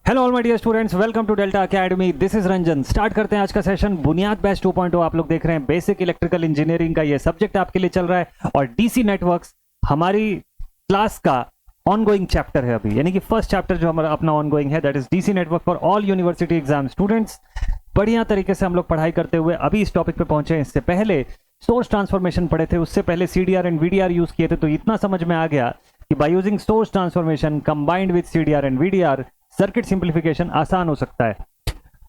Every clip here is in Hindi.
Hello all my dear students, welcome to Delta Academy. This is Ranjan. Start करते हैं आज का सेशन। बुनियाद बैच 2.0 आप लोग देख रहे हैं। बेसिक इलेक्ट्रिकल इंजीनियरिंग का ये सब्जेक्ट आपके लिए चल रहा है और डीसी नेटवर्क्स हमारी क्लास का ऑनगोइंग चैप्टर है अभी, यानी कि फर्स्ट चैप्टर जो हमारा अपना ऑनगोइंग है, that is DC network for all university exam students. बढ़िया तरीके से हम लोग पढ़ाई करते हुए अभी इस टॉपिक पे पहुंचे हैं। इससे पहले सोर्स ट्रांसफॉर्मेशन पढ़े थे, उससे पहले सीडीआर एंड वीडीआर यूज किए थे, तो इतना समझ में आ गया कि by using source transformation combined with CDR and VDR circuit simplification आसान हो सकता है।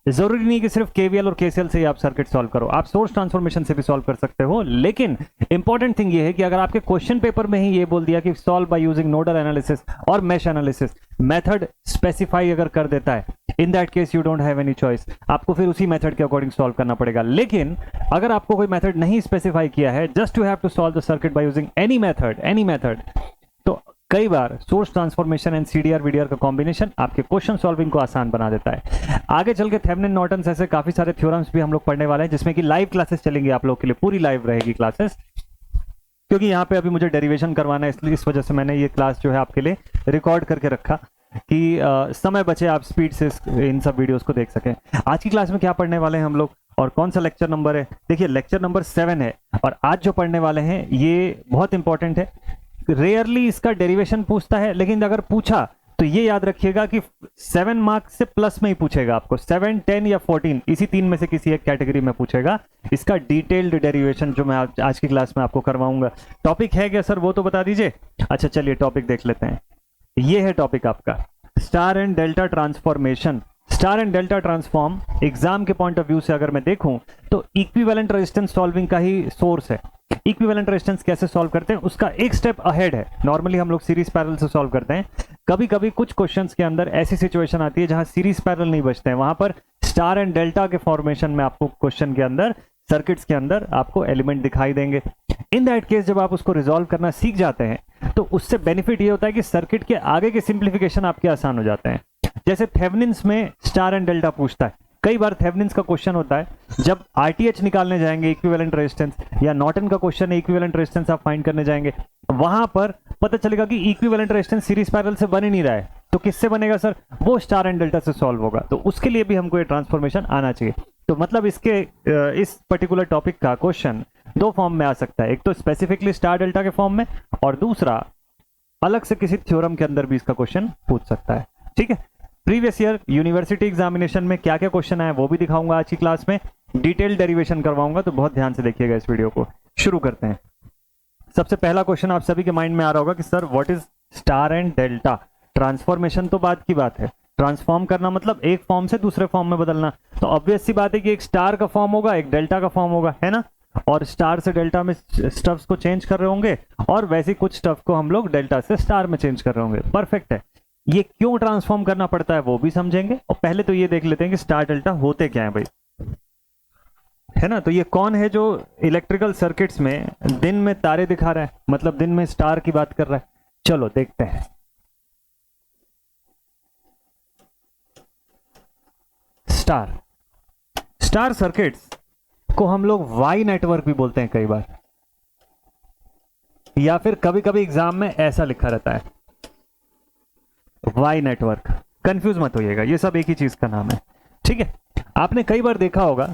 जरूरी नहीं कि सिर्फ केवीएल और केसीएल से ही आप सर्किट सॉल्व करो, आप सोर्स ट्रांसफॉर्मेशन से भी सॉल्व कर सकते हो। लेकिन इंपॉर्टेंट थिंग ये है कि अगर आपके क्वेश्चन पेपर में ही ये बोल दिया कि solve by using nodal analysis और मैश एनालिसिस, मेथड स्पेसिफाई अगर कर देता है, इन that case you don't have any choice, आपको फिर उसी मेथड के अकॉर्डिंग सॉल्व करना पड़ेगा। लेकिन अगर आपको कोई मेथड नहीं स्पेसिफाई किया है, just you have to solve the circuit by using any method, तो कई बार source transformation and CDR VDR का कॉम्बिनेशन आपके क्वेश्चन सॉल्विंग को आसान बना देता है। आगे चल के थेवेनिन नॉर्टन ऐसे काफी सारे थ्योरम्स भी हम लोग पढ़ने वाले हैं, जिसमें कि लाइव क्लासेस चलेंगी आप लोग के लिए, पूरी लाइव रहेगी क्लासेस, क्योंकि यहाँ पे अभी मुझे डेरिवेशन करवाना है, इसलिए इस वजह से मैंने ये क्लास जो है आपके लिए रिकॉर्ड करके रखा कि समय बचे आप स्पीड से इन सब वीडियोस को देख सकें। आज की क्लास में क्या पढ़ने वाले हैं हम लोग और कौन सा लेक्चर नंबर है? देखिए, लेक्चर नंबर 7 है और आज जो पढ़ने वाले हैं ये बहुत इंपॉर्टेंट है। रेयरली इसका डेरिवेशन पूछता है, लेकिन अगर पूछा तो ये याद रखिएगा कि 7 मार्क्स से प्लस में ही पूछेगा आपको, 7, 10 या 14, इसी तीन में से किसी एक कैटेगरी में पूछेगा। इसका डिटेल्ड डेरिवेशन जो मैं आज की क्लास में आपको करवाऊंगा। टॉपिक है क्या सर, वो तो बता दीजिए। अच्छा चलिए टॉपिक देख लेते हैं। ये है टॉपिक आपका, star and delta transformation. Star and delta transform exam के पॉइंट ऑफ व्यू से अगर मैं देखूं तो इक्विवेलेंट रेजिस्टेंस सॉल्विंग का ही सोर्स है। इक्विवेलेंट रेजिस्टेंस कैसे सॉल्व करते हैं उसका एक स्टेप अहेड है। नॉर्मली हम लोग सीरीज पैरेलल से सॉल्व करते हैं। कभी कभी कुछ क्वेश्चंस के अंदर ऐसी सिचुएशन आती है जहां सीरीज पैरेलल नहीं बचते हैं, वहां पर स्टार एंड डेल्टा के फॉर्मेशन में आपको क्वेश्चन के अंदर, सर्किट्स के अंदर आपको एलिमेंट दिखाई देंगे। इन दैट केस जब आप उसको रिजॉल्व करना सीख जाते हैं तो उससे बेनिफिट ये होता है कि सर्किट के आगे के सिंप्लीफिकेशन आपके आसान हो जाते हैं। जैसे थेवेनिन्स में स्टार एंड डेल्टा पूछता है, कई बार थेवेनिन्स का क्वेश्चन होता है जब आरटीएच निकालने जाएंगे, इक्विवेलेंट रेजिस्टेंस, या नॉर्टन का क्वेश्चन है इक्विवेलेंट रेजिस्टेंस आप फाइंड करने जाएंगे, वहां पर पता चलेगा कि इक्विवेलेंट रेजिस्टेंस सीरीज पैरेलल से बन ही नहीं रहा है, तो किससे बनेगा सर? वो स्टार एंड डेल्टा से सॉल्व होगा। तो उसके लिए भी हमको ये ट्रांसफॉर्मेशन आना चाहिए। तो मतलब इसके इस पर्टिकुलर टॉपिक का क्वेश्चन दो फॉर्म में आ सकता है, एक तो स्पेसिफिकली स्टार डेल्टा के फॉर्म में, और दूसरा अलग से किसी थ्योरम के अंदर भी इसका क्वेश्चन पूछ सकता है। ठीक है, प्रीवियस ईयर यूनिवर्सिटी एग्जामिनेशन में क्या क्या क्वेश्चन आए वो भी दिखाऊंगा आज की क्लास में, डिटेल डेरिवेशन करवाऊंगा, तो बहुत ध्यान से देखिएगा इस वीडियो को। शुरू करते हैं। सबसे पहला क्वेश्चन आप सभी के माइंड में आ रहा होगा कि sir what is star and delta? Transformation तो बाद की बात है, ट्रांसफॉर्म करना मतलब एक फॉर्म से दूसरे फॉर्म में बदलना, तो ऑब्वियस सी बात है कि एक स्टार का फॉर्म होगा, एक डेल्टा का फॉर्म होगा, है ना? और स्टार से डेल्टा में स्टफ्स को चेंज कर रहे होंगे और वैसे कुछ स्टफ को हम लोग डेल्टा से स्टार में चेंज कर रहे होंगे। परफेक्ट है। ये क्यों ट्रांसफॉर्म करना पड़ता है वो भी समझेंगे, और पहले तो ये देख लेते हैं कि स्टार डेल्टा होते क्या है भाई, है ना? तो ये कौन है जो इलेक्ट्रिकल सर्किट्स में दिन में तारे दिखा रहा है, मतलब दिन में स्टार की बात कर रहा है? चलो देखते हैं। स्टार सर्किट्स को हम लोग वाई नेटवर्क भी बोलते हैं कई बार, या फिर कभी कभी एग्जाम में ऐसा लिखा रहता है वाई नेटवर्क। कंफ्यूज मत होइएगा, ये सब एक ही चीज का नाम है। ठीक है, आपने कई बार देखा होगा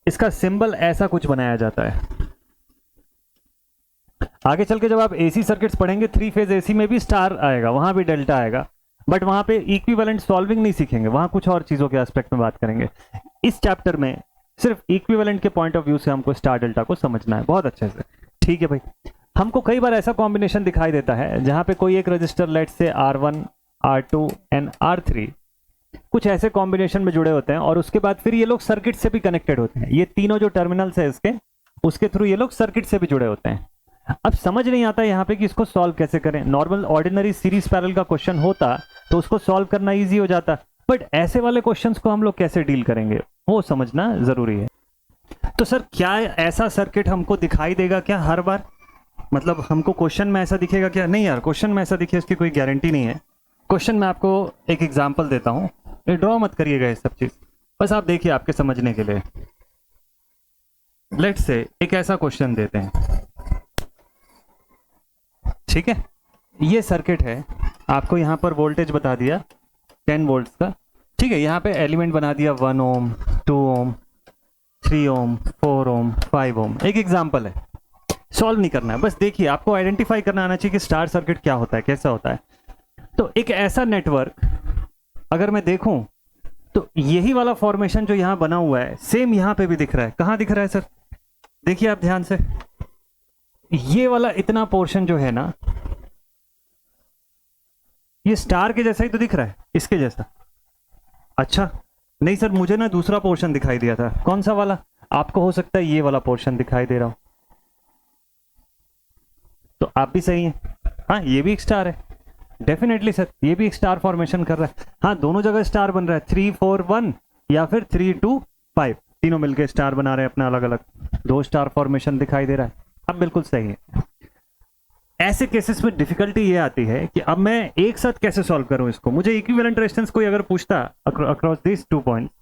इसका सिंबल ऐसा कुछ बनाया जाता है। आगे चल के जब आप एसी सर्किट्स पढ़ेंगे, 3 फेज एसी में भी स्टार आएगा, वहां भी डेल्टा आएगा, बट वहां पे इक्विवेलेंट सॉल्विंग नहीं सीखेंगे, वहां कुछ और चीजों के एस्पेक्ट में बात करेंगे। इस चैप्टर में सिर्फ इक्विवेलेंट के पॉइंट ऑफ व्यू से हमको स्टार डेल्टा को समझना है बहुत अच्छे से। ठीक है भाई, हमको कई बार ऐसा कॉम्बिनेशन दिखाई देता है जहां पे कोई एक रजिस्टर, लेट से R1, R2 एंड R3 कुछ ऐसे कॉम्बिनेशन में जुड़े होते हैं, और उसके बाद फिर ये लोग सर्किट से भी कनेक्टेड होते हैं। ये तीनों जो टर्मिनल्स है इसके, उसके थ्रू ये लोग सर्किट से भी जुड़े होते हैं। अब समझ नहीं आता यहाँ पे कि इसको सॉल्व कैसे करें। नॉर्मल ऑर्डिनरी सीरीज पैरेलल का क्वेश्चन होता तो उसको सॉल्व करना ईजी हो जाता, बट ऐसे वाले क्वेश्चंस को हम लोग कैसे डील करेंगे वो समझना जरूरी है। तो सर क्या ऐसा सर्किट हमको दिखाई देगा क्या हर बार? मतलब हमको क्वेश्चन में ऐसा दिखेगा क्या? नहीं यार, क्वेश्चन में ऐसा दिखे इसकी कोई गारंटी नहीं है। क्वेश्चन में आपको एक एग्जांपल देता हूं, ड्रॉ मत करिएगा ये सब चीज, बस आप देखिए आपके समझने के लिए। लेट्स से एक ऐसा क्वेश्चन देते हैं, ठीक है? ये सर्किट है आपको यहाँ पर वोल्टेज बता दिया 10 वोल्ट्स का, ठीक है। यहाँ पे एलिमेंट बना दिया 1 ओम, 2 ओम, 3 ओम, 4 ओम, 5 ओम। एक एग्जांपल है, सॉल्व नहीं करना है, बस देखिए आपको आइडेंटिफाई करना आना चाहिए कि स्टार सर्किट क्या होता है, कैसा होता है। तो एक ऐसा नेटवर्क अगर मैं देखूं तो यही वाला फॉर्मेशन जो यहां बना हुआ है सेम यहां पे भी दिख रहा है। कहां दिख रहा है सर? देखिए आप ध्यान से, ये वाला इतना पोर्शन जो है ना, ये स्टार के जैसा ही तो दिख रहा है, इसके जैसा। अच्छा नहीं सर, मुझे ना दूसरा पोर्शन दिखाई दिया था। कौन सा वाला? आपको हो सकता है ये वाला पोर्शन दिखाई दे रहा हो, तो आप भी सही हैं। हाँ ये भी एक स्टार है, डेफिनेटली सर, ये भी एक स्टार फॉर्मेशन कर रहा है। हाँ दोनों जगह स्टार बन रहा है, 3 4 1 या फिर 3 2 5, तीनों मिलके स्टार बना रहे हैं अपना अलग अलग, 2 स्टार फॉर्मेशन दिखाई दे रहा है। अब बिल्कुल सही है। ऐसे केसेस में डिफिकल्टी ये आती है कि अब मैं एक साथ कैसे सॉल्व करूं इसको। मुझे इक्विवेलेंट रेजिस्टेंस कोई अगर पूछता अक्रॉस दिस 2 पॉइंट्स,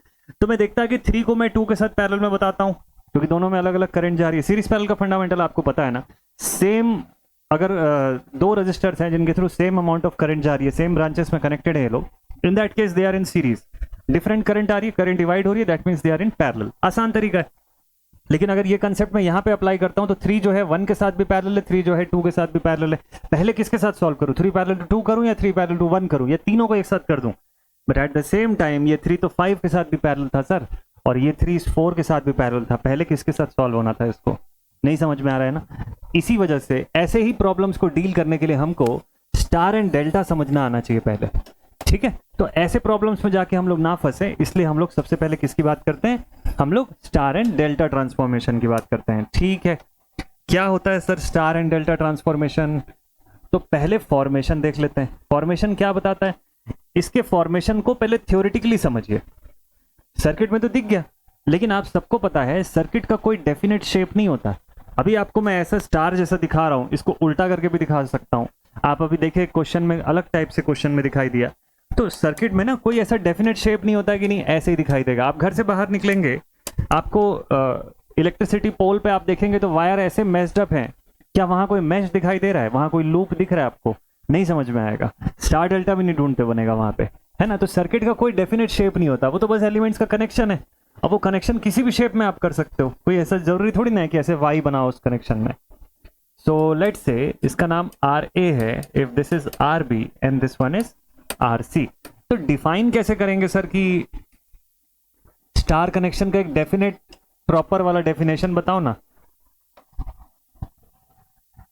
तो मैं देखता कि 3 को मैं 2 के साथ पैरेलल में बताता हूं, क्योंकि दोनों में अलग अलग करंट जा रही है। सीरीज पैरेलल का फंडामेंटल आपको पता है ना, सेम अगर 2 रजिस्टर्स हैं जिनके through same amount of current जा रही है, सेम ब्रांचेस में कनेक्टेड है ये लोग, in that case they are in series. Different current आ रही है, करंट डिवाइड हो रही है, that means they are in parallel. आसान तरीका है। लेकिन अगर ये कंसेप्ट मैं यहाँ पे अप्लाई करता हूँ तो 3 जो है 1 के साथ भी पैरेलल है, 3 जो है 2 के साथ भी पैरेलल है। पहले किसके साथ सॉल्व करूँ? 3 पैरेलल टू 2 करूँ या 3 पैरेलल टू 1 करूँ, या तीनों को एक साथ कर दूं? But at the same time ये 3 तो 5 के साथ भी पैरेलल था सर, और ये 3 4 के साथ भी पैरेलल था। पहले किसके साथ सॉल्व होना था इसको? नहीं समझ में आ रहा है ना? इसी वजह से ऐसे ही प्रॉब्लम्स को डील करने के लिए हमको स्टार एंड डेल्टा समझना आना चाहिए पहले, ठीक है। तो ऐसे प्रॉब्लम्स में जाके हम लोग ना फंसे, इसलिए हम लोग सबसे पहले किसकी बात करते हैं? हम लोग स्टार एंड डेल्टा ट्रांसफॉर्मेशन की बात करते हैं, ठीक है। क्या होता है sir star and delta transformation? तो पहले फॉर्मेशन देख लेते हैं। फॉर्मेशन क्या बताता है? इसके फॉर्मेशन को पहले थ्योरेटिकली समझिए। सर्किट में तो दिख गया, लेकिन आप सबको पता है सर्किट का कोई डेफिनेट शेप नहीं होता। अभी आपको मैं ऐसा स्टार जैसा दिखा रहा हूं, इसको उल्टा करके भी दिखा सकता हूं। आप अभी देखे क्वेश्चन में अलग टाइप से क्वेश्चन में दिखाई दिया। तो सर्किट में ना कोई ऐसा डेफिनेट शेप नहीं होता कि नहीं ऐसे ही दिखाई देगा। आप घर से बाहर निकलेंगे, आपको इलेक्ट्रिसिटी पोल पे आप देखेंगे तो वायर ऐसे मैच्ड अप हैं। क्या वहां कोई मैच दिखाई दे रहा है? वहां कोई लूप दिख रहा है आपको? नहीं समझ में आएगा। स्टार डेल्टा भी नहीं ढूंढते बनेगा वहां पे, है ना। तो सर्किट का कोई डेफिनेट शेप नहीं होता, वो तो बस एलिमेंट्स का कनेक्शन है। अब वो कनेक्शन किसी भी शेप में आप कर सकते हो, कोई ऐसा जरूरी थोड़ी ना है कि ऐसे वाई बनाओ उस कनेक्शन में। सो लेट्स से इसका नाम आर ए है, if this is R B and this one is R C. तो डिफाइन कैसे करेंगे सर कि स्टार कनेक्शन का एक डेफिनेट प्रॉपर वाला डेफिनेशन बताओ ना,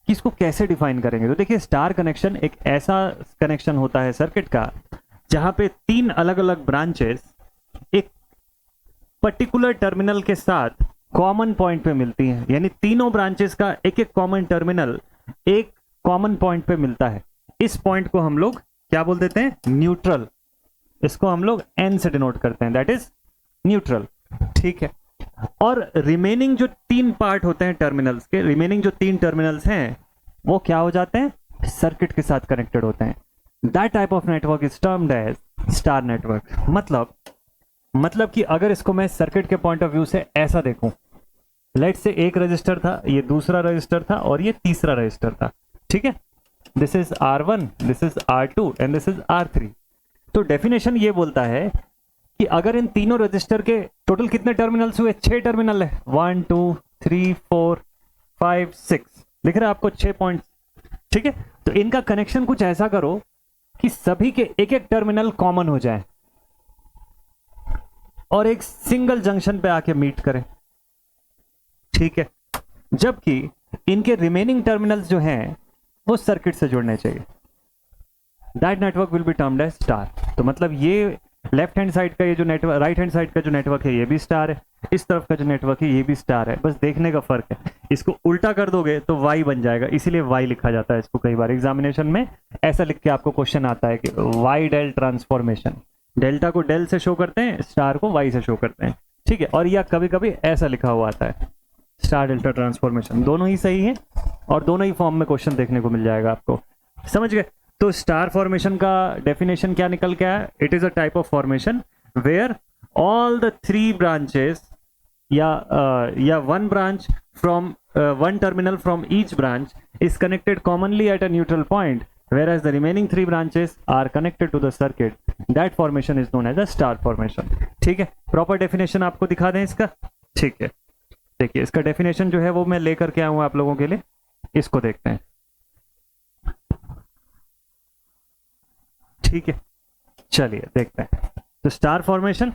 कि इसको कैसे डिफाइन करेंगे। तो देखिए स्टार कनेक्शन एक ऐसा कनेक्शन होता है सर्किट का जहां पे 3 अलग अलग ब्रांचेस एक पर्टिकुलर टर्मिनल के साथ कॉमन पॉइंट पे मिलती हैं। यानी तीनों ब्रांचेस का एक एक कॉमन टर्मिनल एक कॉमन पॉइंट पे मिलता है। इस पॉइंट को हम लोग क्या बोल देते हैं? न्यूट्रल। इसको हम लोग एन से डिनोट करते हैं, दैट इज न्यूट्रल, ठीक है। और रिमेनिंग जो 3 पार्ट होते हैं टर्मिनल्स के, रिमेनिंग जो 3 टर्मिनल्स हैं वो क्या हो जाते हैं? सर्किट के साथ कनेक्टेड होते हैं। That type of network is termed as star network. मतलब कि अगर इसको मैं सर्किट के पॉइंट ऑफ व्यू से ऐसा देखूं, लेट से एक रजिस्टर था, ये दूसरा रजिस्टर था और ये तीसरा रजिस्टर था, ठीक है। This is R1, this is R2 and this is R3। तो डेफिनेशन ये बोलता है कि अगर इन तीनों रजिस्टर के टोटल कितने टर्मिनल्स हुए? 6 टर्मिनल है, 1 2 3 4 5 6, दिख रहा है आपको 6 पॉइंट, ठीक है। तो इनका कनेक्शन कुछ ऐसा करो कि सभी के एक एक टर्मिनल कॉमन हो जाए और एक सिंगल जंक्शन पे आके मीट करें, ठीक है। जबकि इनके रिमेनिंग टर्मिनल्स जो हैं वो सर्किट से जुड़ने चाहिए। That network will be termed as star. तो मतलब ये लेफ्ट हैंड साइड का ये जो नेटवर्क, राइट हैंड साइड का जो नेटवर्क है ये भी स्टार है, इस तरफ का जो नेटवर्क है ये भी स्टार है, बस देखने का फर्क है। इसको उल्टा कर दोगे तो वाई बन जाएगा, इसीलिए वाई लिखा जाता है इसको। कई बार एग्जामिनेशन में ऐसा लिख के आपको क्वेश्चन आता है कि वाई डेल ट्रांसफॉर्मेशन। डेल्टा को डेल से शो करते हैं, स्टार को वाई से शो करते हैं, ठीक है। और या कभी कभी ऐसा लिखा हुआ आता है स्टार डेल्टा ट्रांसफॉर्मेशन। दोनों ही सही है और दोनों ही फॉर्म में क्वेश्चन देखने को मिल जाएगा आपको, समझ गए। तो स्टार फॉर्मेशन का डेफिनेशन क्या निकल के आया? It is a type of formation where all the 3 branches या 1 branch from 1 terminal from each branch is connected commonly at a neutral point whereas the remaining 3 branches are connected to the circuit. That formation is known as a star formation. ठीक है, प्रॉपर डेफिनेशन आपको दिखा दें इसका। ठीक है, देखिए इसका डेफिनेशन जो है वो मैं लेकर के आया हूं आप लोगों के लिए, इसको देखते हैं। ठीक है, चलिए देखते हैं। तो स्टार फॉर्मेशन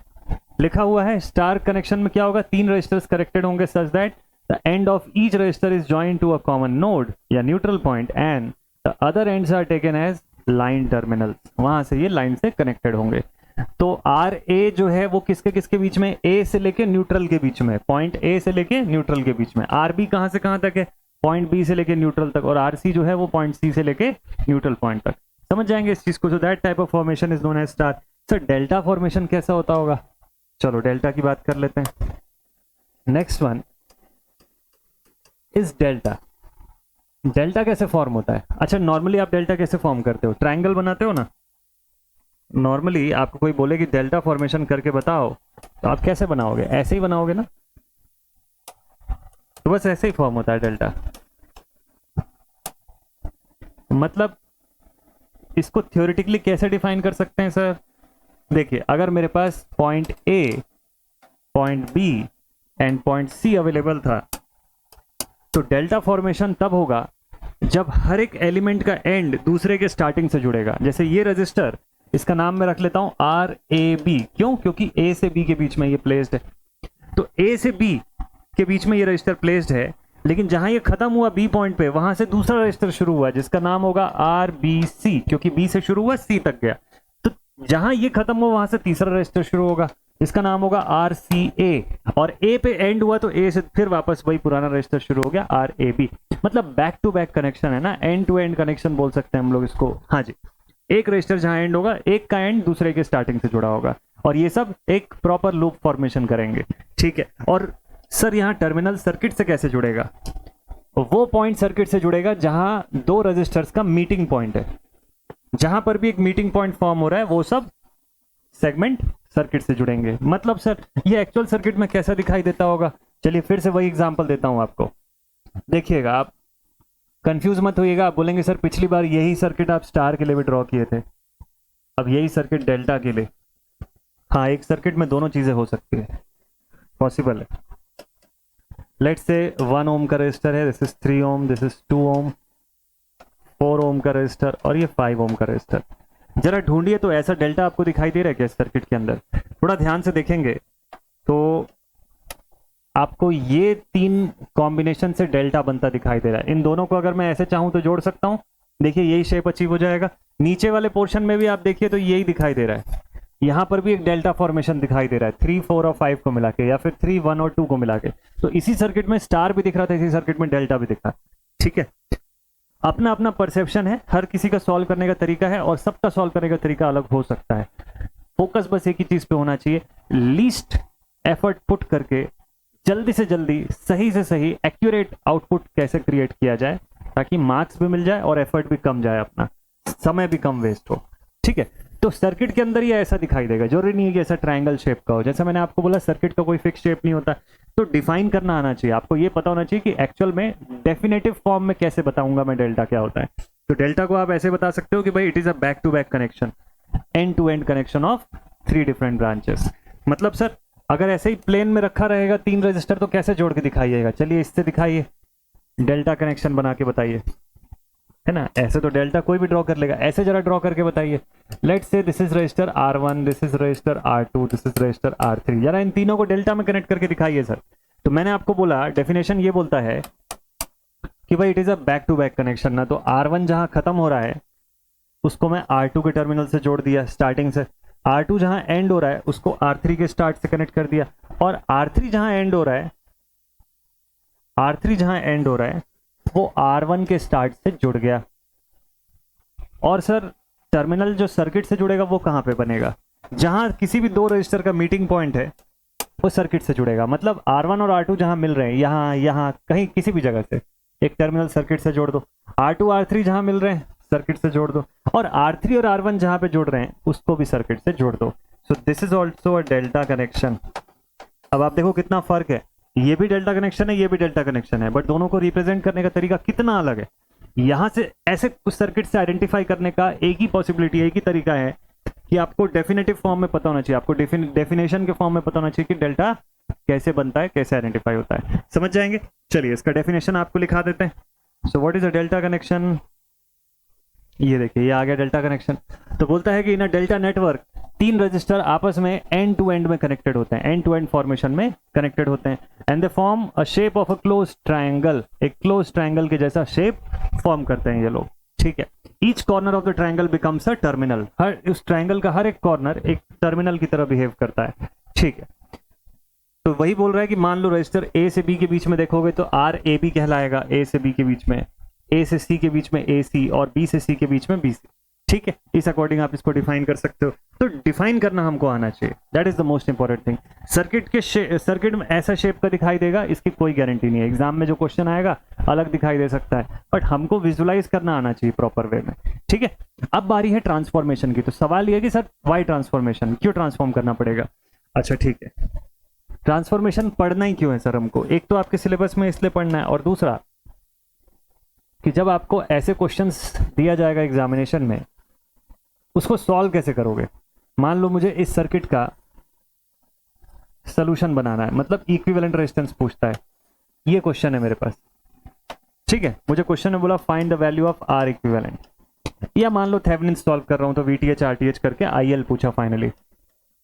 लिखा हुआ है, स्टार कनेक्शन में क्या होगा, 3 रजिस्टर्स कनेक्टेड होंगे such that the end of each resistor is joined to a common node या neutral point and the other ends are taken as line terminals. वहां से ये लाइन से कनेक्टेड होंगे। तो आर ए जो है वो किसके किसके बीच में, ए से लेके न्यूट्रल के बीच में, पॉइंट ए से लेके न्यूट्रल के बीच में। आर बी कहां से कहां तक है, पॉइंट बी से लेके न्यूट्रल तक। और आर सी जो है वो पॉइंट सी से लेके न्यूट्रल पॉइंट तक। समझ जाएंगे इस चीज को। So that type of formation is known as star. Sir delta formation कैसा होता होगा, चलो डेल्टा की बात कर लेते हैं। Next one is delta. Delta कैसे फॉर्म होता है? अच्छा, नॉर्मली आप डेल्टा कैसे फॉर्म करते हो, ट्रायंगल बनाते हो ना। नॉर्मली आपको कोई बोले कि डेल्टा फॉर्मेशन करके बताओ, तो आप कैसे बनाओगे, ऐसे ही बनाओगे ना। तो बस ऐसे ही फॉर्म होता है डेल्टा। मतलब इसको थ्योरेटिकली कैसे डिफाइन कर सकते हैं सर? देखिए, अगर मेरे पास point A, point B and point C available था, तो डेल्टा फॉर्मेशन तब होगा जब हर एक एलिमेंट का एंड दूसरे के स्टार्टिंग से जुड़ेगा। जैसे ये रजिस्टर, इसका नाम मैं रख लेता हूं आर ए बी। क्यों? क्योंकि ए से बी के बीच में ये प्लेस्ड है। तो ए से बी के बीच में ये रजिस्टर प्लेस्ड है, लेकिन जहां ये खत्म हुआ बी पॉइंट पे, वहां से दूसरा रजिस्टर शुरू हुआ जिसका नाम होगा आर बी सी, क्योंकि बी से शुरू हुआ सी तक गया। तो जहां ये खत्म हुआ वहां से तीसरा रजिस्टर शुरू होगा जिसका नाम होगा आर सी ए, और ए पे एंड हुआ तो ए से फिर वापस वही पुराना रजिस्टर शुरू हो गया आर ए बी। मतलब बैक टू बैक कनेक्शन है ना, एंड टू एंड कनेक्शन बोल सकते हैं हम लोग इसको। हाँ जी, एक रजिस्टर जहां एंड होगा, एक का एंड दूसरे के स्टार्टिंग से जुड़ा होगा, और ये सब एक प्रॉपर लूप फॉर्मेशन करेंगे। ठीक है, और सर यहाँ टर्मिनल सर्किट से कैसे जुड़ेगा? वो पॉइंट सर्किट से जुड़ेगा जहां 2 रजिस्टर्स का मीटिंग पॉइंट है। जहां पर भी एक मीटिंग पॉइंट फॉर्म हो रहा है वो सब सेगमेंट सर्किट से जुड़ेंगे। मतलब सर ये एक्चुअल सर्किट में कैसा दिखाई देता होगा? चलिए फिर से वही एग्जांपल देता हूं आपको, देखिएगा, आप कंफ्यूज मत होइएगा। आप बोलेंगे सर पिछली बार यही सर्किट आप स्टार के लिए भी ड्रॉ किए थे, अब यही सर्किट डेल्टा के लिए। हाँ, एक सर्किट में दोनों चीजें हो सकती है, पॉसिबल है। लेट्स से 1 ओम का रजिस्टर है, this is 3 ohm, this is 2 ohm, 4 ohm का रजिस्टर, और ये 5 ओम का रजिस्टर। जरा ढूंढिए तो ऐसा डेल्टा आपको दिखाई दे रहा है क्या इस सर्किट के अंदर? थोड़ा ध्यान से देखेंगे तो आपको ये 3 कॉम्बिनेशन से डेल्टा बनता दिखाई दे रहा है। इन दोनों को अगर मैं ऐसे चाहूं तो जोड़ सकता हूं। देखिए यही शेप अचीव हो जाएगा। नीचे वाले पोर्शन में भी आप देखिए तो यही दिखाई दे रहा है। यहां पर भी एक डेल्टा फॉर्मेशन दिखाई दे रहा है, 3, 4 और 5 को मिला के, या फिर 3, 1 और 2 को मिला के। तो इसी सर्किट में स्टार भी दिख रहा था, इसी सर्किट में डेल्टा भी दिख रहा है। ठीक है, अपना अपना परसेप्शन है, हर किसी का सॉल्व करने का तरीका है, और सबका सॉल्व करने का तरीका अलग हो सकता है। फोकस बस एक ही चीज पे होना चाहिए, लीस्ट एफर्ट पुट करके जल्दी से जल्दी सही से सही एक्यूरेट आउटपुट कैसे क्रिएट किया जाए, ताकि मार्क्स भी मिल जाए और एफर्ट भी कम जाए, अपना समय भी कम वेस्ट हो। ठीक है, तो सर्किट के अंदर ये ऐसा दिखाई देगा, जरूरी नहीं है कि ऐसा ट्रायंगल शेप का हो। जैसा मैंने आपको बोला सर्किट का कोई फिक्स शेप नहीं होता, तो डिफाइन करना आना चाहिए आपको। ये पता होना चाहिए कि एक्चुअल में डेफिनेटिव फॉर्म में कैसे बताऊंगा मैं डेल्टा क्या होता है। तो डेल्टा को आप ऐसे बता सकते हो कि भाई it is a back to back connection, end to end connection of 3 different branches. मतलब सर अगर ऐसे ही प्लेन में रखा रहेगा 3 रजिस्टर तो कैसे जोड़ के दिखाइएगा? चलिए इससे दिखाइए, डेल्टा कनेक्शन बना के बताइए, है ना। ऐसे तो डेल्टा कोई भी ड्रॉ कर लेगा, ऐसे जरा ड्रॉ करके बताइए। Let's say this is register R1, this is register R2, this is register R3। जरा इन तीनों को डेल्टा में कनेक्ट करके दिखाइए सर। तो मैंने आपको बोला डेफिनेशन ये बोलता है कि भाई it is a back to back connection ना। तो R1 जहां खत्म हो रहा है उसको मैं R2 के टर्मिनल से जोड़ दिया स्टार्टिंग से, R2 जहां एंड हो रहा है उसको R3 के स्टार्ट से कनेक्ट कर दिया, और R3 जहां एंड हो रहा है, R3 जहां एंड हो रहा है वो R1 के स्टार्ट से जुड़ गया। और सर टर्मिनल जो सर्किट से जुड़ेगा वो कहां पे बनेगा? जहां किसी भी 2 रजिस्टर का मीटिंग पॉइंट है वो सर्किट से जुड़ेगा। मतलब R1 और R2 जहां मिल रहे हैं, यहां कहीं किसी भी जगह से एक टर्मिनल सर्किट से जोड़ दो। R2 R3 जहां मिल रहे हैं सर्किट से जोड़ दो, और R3 और R1 जहां पे जोड़ रहे हैं उसको भी सर्किट से जोड़ दो। So this is also a delta connection. अब आप देखो कितना फर्क है, ये भी डेल्टा कनेक्शन है, ये भी डेल्टा कनेक्शन है, बट दोनों को रिप्रेजेंट करने का तरीका कितना अलग है। यहां से ऐसे कुछ सर्किट से आइडेंटिफाई करने का एक ही पॉसिबिलिटी, एक ही तरीका है कि आपको डेफिनेटिव फॉर्म में पता होना चाहिए, आपको डेफिनेशन के फॉर्म में पता होना चाहिए कि डेल्टा कैसे बनता है, कैसे आइडेंटिफाई होता है। समझ जाएंगे? चलिए इसका डेफिनेशन आपको लिखा देते हैं। So what is a delta connection? ये देखिए, ये आ गया डेल्टा कनेक्शन। तो बोलता है कि इन अ डेल्टा नेटवर्क 3 रजिस्टर आपस में एंड टू एंड में कनेक्टेड होते हैं, एंड टू एंड फॉर्मेशन में कनेक्टेड होते हैं, and they form a shape of a close triangle, एक क्लोज ट्रायंगल के जैसा शेप फॉर्म करते हैं ये लोग। ठीक है, each corner of the triangle becomes a terminal, हर उस ट्रायंगल का हर एक कॉर्नर एक टर्मिनल की तरह बिहेव करता है। ठीक है, तो वही बोल रहा है कि मान लो रजिस्टर ए से बी के बीच में देखोगे तो आर ए बी कहलाएगा, ए से बी के बीच में, ए से सी के बीच में ए सी, और बी से सी के बीच में बी सी। ठीक है, इस अकॉर्डिंग आप इसको डिफाइन कर सकते हो। तो डिफाइन करना हमको आना चाहिए, that is the most important thing. Circuit में ऐसा शेप का दिखाई देगा, इसकी कोई गारंटी नहीं है, एग्जाम में जो क्वेश्चन आएगा अलग दिखाई दे सकता है, बट हमको विजुलाइज करना आना चाहिए प्रॉपर वे में। ठीक है, अब बारी है ट्रांसफॉर्मेशन की। तो सवाल ये कि सर वाई ट्रांसफॉर्मेशन, क्यों ट्रांसफॉर्म करना पड़ेगा? अच्छा ठीक है, ट्रांसफॉर्मेशन पढ़ना ही क्यों है सर हमको? एक तो आपके सिलेबस में इसलिए पढ़ना है, और दूसरा कि जब आपको ऐसे क्वेश्चंस दिया जाएगा एग्जामिनेशन में, उसको सॉल्व कैसे करोगे? मान लो मुझे इस सर्किट का सॉल्यूशन बनाना है, मतलब इक्विवेलेंट रेजिस्टेंस पूछता है, ये क्वेश्चन है मेरे पास। ठीक है, मुझे क्वेश्चन में बोला find the value of R equivalent, या मान लो थेवेनिन सॉल्व कर रहा हूं तो वीटीएच आरटीएच करके आईएल पूछा finally,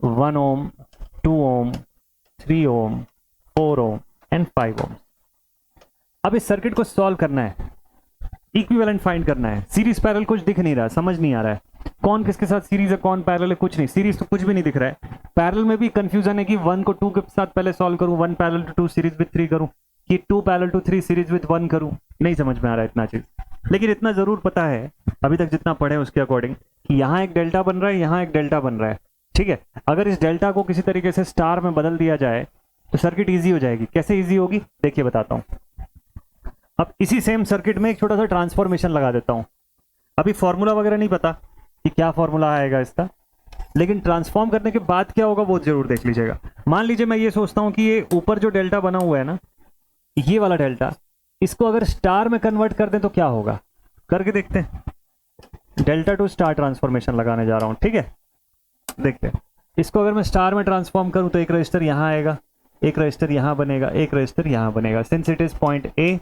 1 ohm, 2 ohm, 3 ohm, 4 ohm and 5 ohm. अब इस सर्किट को सॉल्व करना है, इक्विवेलेंट फाइंड करना है। सीरीज पैरेलल कुछ दिख नहीं रहा, समझ नहीं आ रहा है कौन किसके साथ सीरीज है, कौन पैरेलल है, कुछ नहीं, सीरीज तो कुछ भी नहीं दिख रहा है। पैरेलल में भी कंफ्यूजन है कि 1 को 2 के साथ पहले सॉल्व करूं, 1 पैरेलल टू 2 सीरीज विद 3 करूं, कि 2 पैरेलल टू 3 सीरीज विद 1 करूं, नहीं समझ में आ रहा है इतना चीज। लेकिन इतना जरूर पता है अभी तक जितना पढ़े उसके अकॉर्डिंग कि यहाँ एक डेल्टा बन रहा है, यहाँ एक डेल्टा बन रहा है। ठीक है, अगर इस डेल्टा को किसी तरीके से स्टार में बदल दिया जाए तो सर्किट ईजी हो जाएगी। कैसे ईजी होगी देखिए बताता हूं। अब इसी सेम सर्किट में एक छोटा सा ट्रांसफॉर्मेशन लगा देता हूं। अभी फॉर्मूला वगैरह नहीं पता कि क्या फॉर्मूला आएगा इसका, लेकिन ट्रांसफॉर्म करने के बाद क्या होगा वो जरूर देख लीजिएगा। मान लीजिए मैं ये सोचता हूं कि ये ऊपर जो डेल्टा बना हुआ है ना, ये वाला डेल्टा, इसको अगर स्टार में कन्वर्ट कर दें तो क्या होगा, करके देखते हैं। डेल्टा टू स्टार ट्रांसफॉर्मेशन लगाने जा रहा हूं। ठीक है, देखते हैं इसको अगर मैं स्टार में ट्रांसफॉर्म करूं तो एक रजिस्टर यहां आएगा, एक रजिस्टर यहां बनेगा, एक रजिस्टर यहां बनेगा। Since it is point A,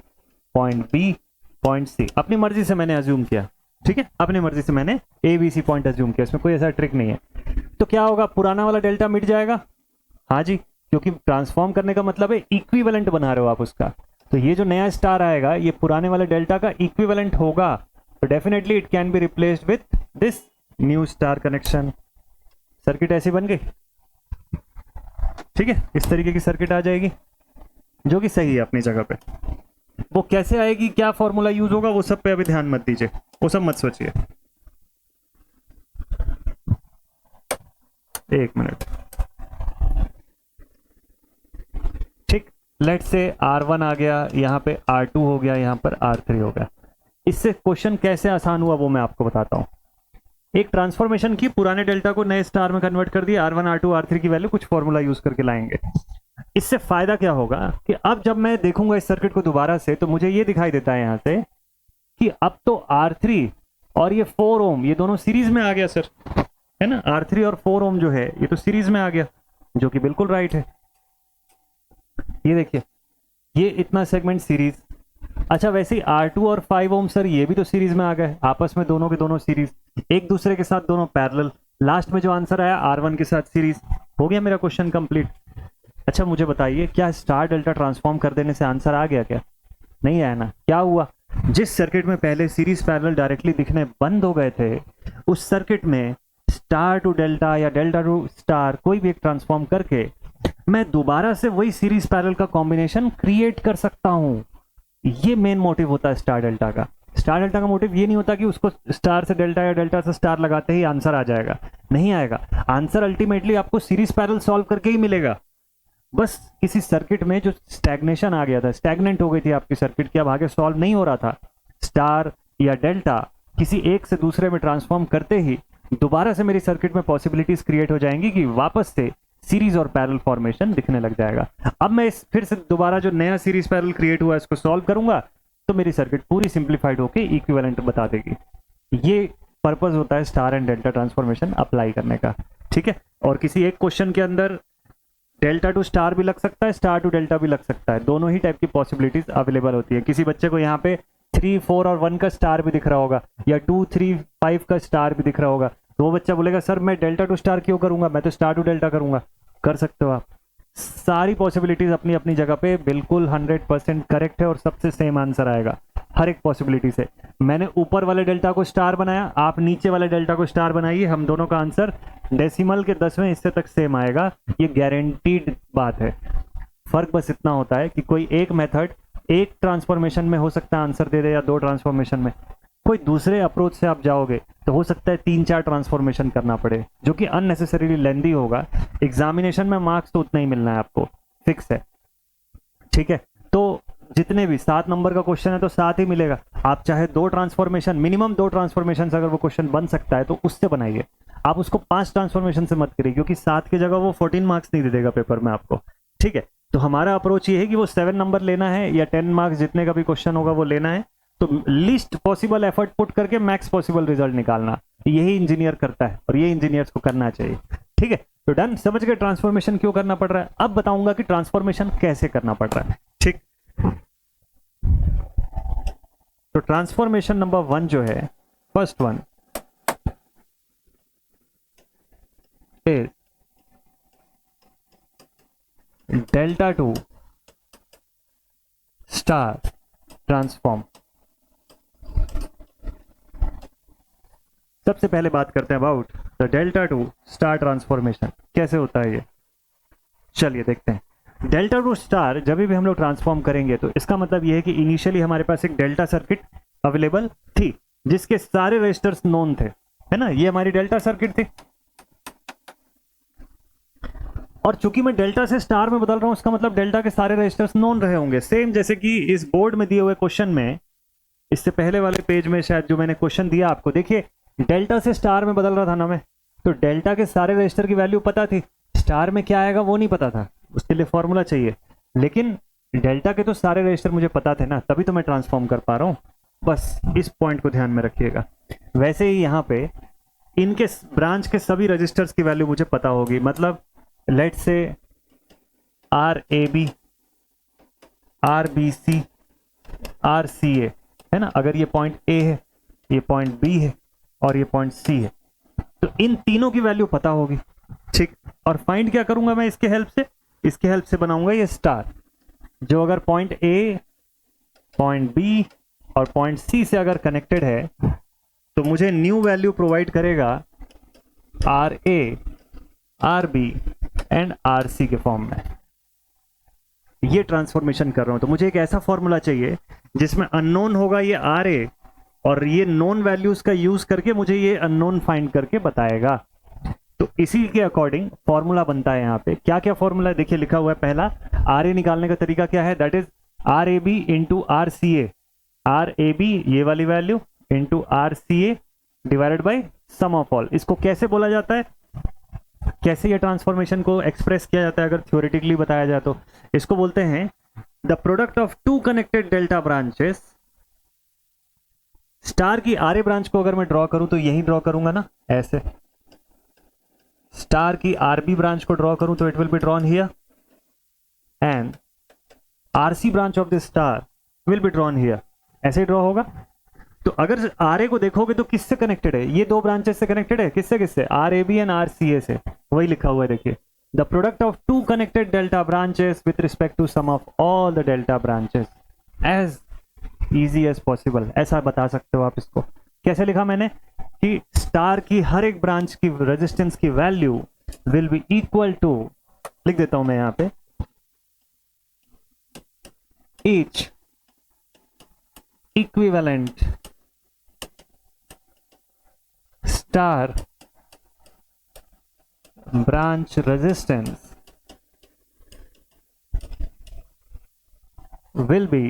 point B, point C, अपनी मर्जी से मैंने अज्यूम किया। ठीक है, अपनी मर्जी से मैंने A B C point assume किया, इसमें कोई ऐसा ट्रिक नहीं है। तो क्या होगा, पुराना वाला डेल्टा मिट जाएगा। हाँ जी, क्योंकि ट्रांसफॉर्म करने का मतलब है इक्विवेलेंट बना रहे हो आप उसका। तो ये जो नया स्टार आएगा ये पुराने वाले डेल्टा का इक्विवेलेंट होगा, तो definitely it can be replaced with this new star connection. Circuit ऐसी बन गई। ठीक है, इस तरीके की सर्किट आ जाएगी जो कि सही है अपनी जगह पे। वो कैसे आएगी, क्या फॉर्मूला यूज होगा, वो सब पे अभी ध्यान मत दीजिए, वो सब मत सोचिए। एक मिनट। ठीक, लेट से R1 आ गया, यहाँ पे R2 हो गया, यहाँ पर R3 हो गया। इससे क्वेश्चन कैसे आसान हुआ वो मैं आपको बताता हूं। एक ट्रांसफॉर्मेशन की, पुराने डेल्टा को नए स्टार में कन्वर्ट कर दिया, R1 R2 R3 की वैल्यू कुछ फॉर्मूला यूज करके लाएंगे। इससे फायदा क्या होगा कि अब जब मैं देखूंगा इस सर्किट को दोबारा से, तो मुझे ये दिखाई देता है यहां से कि अब तो R3 और ये 4 ओम ये दोनों सीरीज में आ गया सर, है ना। R3 और 4 ओम जो है ये तो सीरीज में आ गया, जो कि बिल्कुल राइट है। ये देखिए, ये इतना सेगमेंट सीरीज। अच्छा, वैसे ही R2 और 5 ओम सर ये भी तो सीरीज में आ गए, आपस में दोनों के दोनों सीरीज, एक दूसरे के साथ दोनों पैरेलल। लास्ट में जो आंसर आया R1 के साथ सीरीज, हो गया मेरा क्वेश्चन कंप्लीट। अच्छा मुझे बताइए, क्या स्टार डेल्टा ट्रांसफॉर्म कर देने से आंसर आ गया क्या? नहीं आया ना। क्या हुआ, जिस सर्किट में पहले सीरीज पैरेलल डायरेक्टली दिखने बंद हो गए थे, उस सर्किट में स्टार टू डेल्टा या डेल्टा टू स्टार कोई भी एक ट्रांसफॉर्म करके मैं दोबारा से वही सीरीज पैरेलल का कॉम्बिनेशन क्रिएट कर सकता हूं। ये मेन मोटिव होता है स्टार डेल्टा का। स्टार डेल्टा का मोटिव ये नहीं होता कि उसको स्टार से डेल्टा या डेल्टा से स्टार लगाते ही आंसर आ जाएगा, नहीं आएगा। आंसर अल्टीमेटली आपको सीरीज पैरेलल सॉल्व करके ही मिलेगा। बस किसी सर्किट में जो स्टैग्नेशन आ गया था, स्टैग्नेंट हो गई थी आपकी सर्किट की, अब आगे सॉल्व नहीं हो रहा था, स्टार या डेल्टा किसी एक से दूसरे में ट्रांसफॉर्म करते ही दोबारा से मेरी सर्किट में पॉसिबिलिटीज क्रिएट हो जाएंगी कि वापस से सीरीज और पैरेलल फॉर्मेशन दिखने लग जाएगा। अब मैं फिर से दोबारा जो नया सीरीज पैरेलल क्रिएट हुआ है इसको सॉल्व करूंगा, तो मेरी सर्किट पूरी सिंप्लीफाइड होके इक्विवेलेंट बता देगी। ये पर्पस होता है star and delta transformation apply करने का, ठीक है। और किसी एक क्वेश्चन के अंदर डेल्टा टू स्टार भी लग सकता है, स्टार टू डेल्टा भी लग सकता है, दोनों ही टाइप की पॉसिबिलिटीज अवेलेबल होती है। किसी बच्चे को यहाँ पे 3, 4 और 1 का स्टार भी दिख रहा होगा, या 2, 3, 5 का स्टार भी दिख रहा होगा, तो वो बच्चा बोलेगा सर मैं डेल्टा टू स्टार क्यों करूंगा, मैं तो स्टार टू डेल्टा करूंगा। कर सकते हो आप। सारी पॉसिबिलिटीज अपनी अपनी जगह पे बिल्कुल 100% करेक्ट है और सबसे सेम आंसर आएगा हर एक पॉसिबिलिटी से। मैंने ऊपर वाले डेल्टा को स्टार बनाया, आप नीचे वाले डेल्टा को स्टार बनाइए, हम दोनों का आंसर डेसिमल के 10वें हिस्से तक सेम आएगा, ये गारंटीड बात है। फर्क बस इतना होता है कि कोई एक मेथड एक ट्रांसफॉर्मेशन में हो सकता है आंसर दे दे, या 2 ट्रांसफॉर्मेशन में। कोई दूसरे अप्रोच से आप जाओगे तो हो सकता है 3-4 ट्रांसफॉर्मेशन करना पड़े, जो कि अननेसेसरीली लेंदी होगा। एग्जामिनेशन में मार्क्स तो उतना ही मिलना है आपको, फिक्स है, ठीक है। तो जितने भी 7 नंबर का क्वेश्चन है तो 7 ही मिलेगा। आप चाहे 2 ट्रांसफॉर्मेशन, मिनिमम 2 ट्रांसफॉर्मेशन अगर वो क्वेश्चन बन सकता है तो उससे बनाइए। आप उसको 5 ट्रांसफॉर्मेशन से मत करिए, क्योंकि 7 की जगह वो 14 मार्क्स नहीं दे देगा पेपर में आपको, ठीक है। तो हमारा अप्रोच ये है कि वो 7 नंबर लेना है या 10 मार्क्स जितने का भी क्वेश्चन होगा वो लेना है, तो लीस्ट पॉसिबल एफर्ट पुट करके मैक्स पॉसिबल रिजल्ट निकालना, यही इंजीनियर करता है और ये इंजीनियर्स को करना चाहिए, ठीक है। तो डन, समझ गए ट्रांसफॉर्मेशन क्यों करना पड़ रहा है। अब बताऊंगा कि ट्रांसफॉर्मेशन कैसे करना पड़ रहा है, ठीक। तो ट्रांसफॉर्मेशन नंबर 1 जो है, first one is delta to star transform. सबसे पहले बात करते हैं about the delta to star transformation, कैसे होता है ये, चलिए देखते हैं। डेल्टा टू स्टार जब भी हम लोग ट्रांसफॉर्म करेंगे तो इसका मतलब ये है कि इनिशियली हमारे पास एक डेल्टा सर्किट अवेलेबल थी जिसके सारे रजिस्टर्स नोन थे, है ना, ये हमारी डेल्टा सर्किट थी। और चूंकि मैं डेल्टा से स्टार में बदल रहा हूं, इसका मतलब डेल्टा के सारे रजिस्टर्स नोन रहे होंगे, सेम जैसे कि इस बोर्ड में दिए हुए क्वेश्चन में, इससे पहले वाले पेज में शायद जो मैंने क्वेश्चन दिया आपको, देखिए डेल्टा से स्टार में बदल रहा था ना मैं, तो डेल्टा के सारे रजिस्टर की वैल्यू पता थी, स्टार में क्या आएगा वो नहीं पता था, उसके लिए फॉर्मूला चाहिए। लेकिन डेल्टा के तो सारे रजिस्टर मुझे पता थे ना, तभी तो मैं ट्रांसफॉर्म कर पा रहा हूं। बस इस पॉइंट को ध्यान में रखिएगा। वैसे ही यहाँ पे इनके ब्रांच के सभी रजिस्टर्स की वैल्यू मुझे पता होगी, मतलब let's say R A B, R B C, R C A, है ना। अगर ये पॉइंट ए है, ये पॉइंट बी है और ये पॉइंट सी है, तो इन तीनों की वैल्यू पता होगी, ठीक। और फाइंड क्या करूंगा मैं इसके हेल्प से, इसके हेल्प से बनाऊंगा ये स्टार, जो अगर पॉइंट ए, पॉइंट बी और पॉइंट सी से अगर कनेक्टेड है तो मुझे न्यू वैल्यू प्रोवाइड करेगा R A, R B and R C के फॉर्म में। ये ट्रांसफॉर्मेशन कर रहा हूं तो मुझे एक ऐसा फॉर्मूला चाहिए जिसमें अननोन होगा ये आर ए, और ये नोन वैल्यूज का यूज करके मुझे ये अननोन फाइंड करके बताएगा। तो इसी के अकॉर्डिंग फॉर्मूला बनता है। यहाँ पे क्या क्या फॉर्मूला है देखिए, लिखा हुआ है। पहला, आर ए निकालने का तरीका क्या है, that is R A B into R C A, R A B ये वाली value into R C A divided by sum of all. इसको कैसे बोला जाता है, कैसे ये ट्रांसफॉर्मेशन को एक्सप्रेस किया जाता है, अगर थ्योरेटिकली बताया जाए तो इसको बोलते हैं the product of two connected delta branches. Star की आर ए ब्रांच को अगर मैं ड्रॉ करूं तो यही ड्रॉ करूंगा ना, ऐसे। स्टार की आर बी ब्रांच को ड्रॉ करूं तो it will be drawn here, and R C branch of the star will be drawn here, ऐसे ड्रॉ होगा। तो अगर आर ए को देखोगे तो किससे कनेक्टेड है, ये 2 ब्रांचेस से कनेक्टेड है, किससे किससे, R A B and R C A से, वही लिखा हुआ है देखिए, the product of two connected delta branches with respect to sum of all the delta branches, as easy as possible, ऐसा बता सकते हो आप इसको। कैसे लिखा मैंने कि स्टार की हर एक ब्रांच की रेजिस्टेंस की value will be equal to, लिख देता हूं मैं यहां पे, each equivalent star branch resistance will be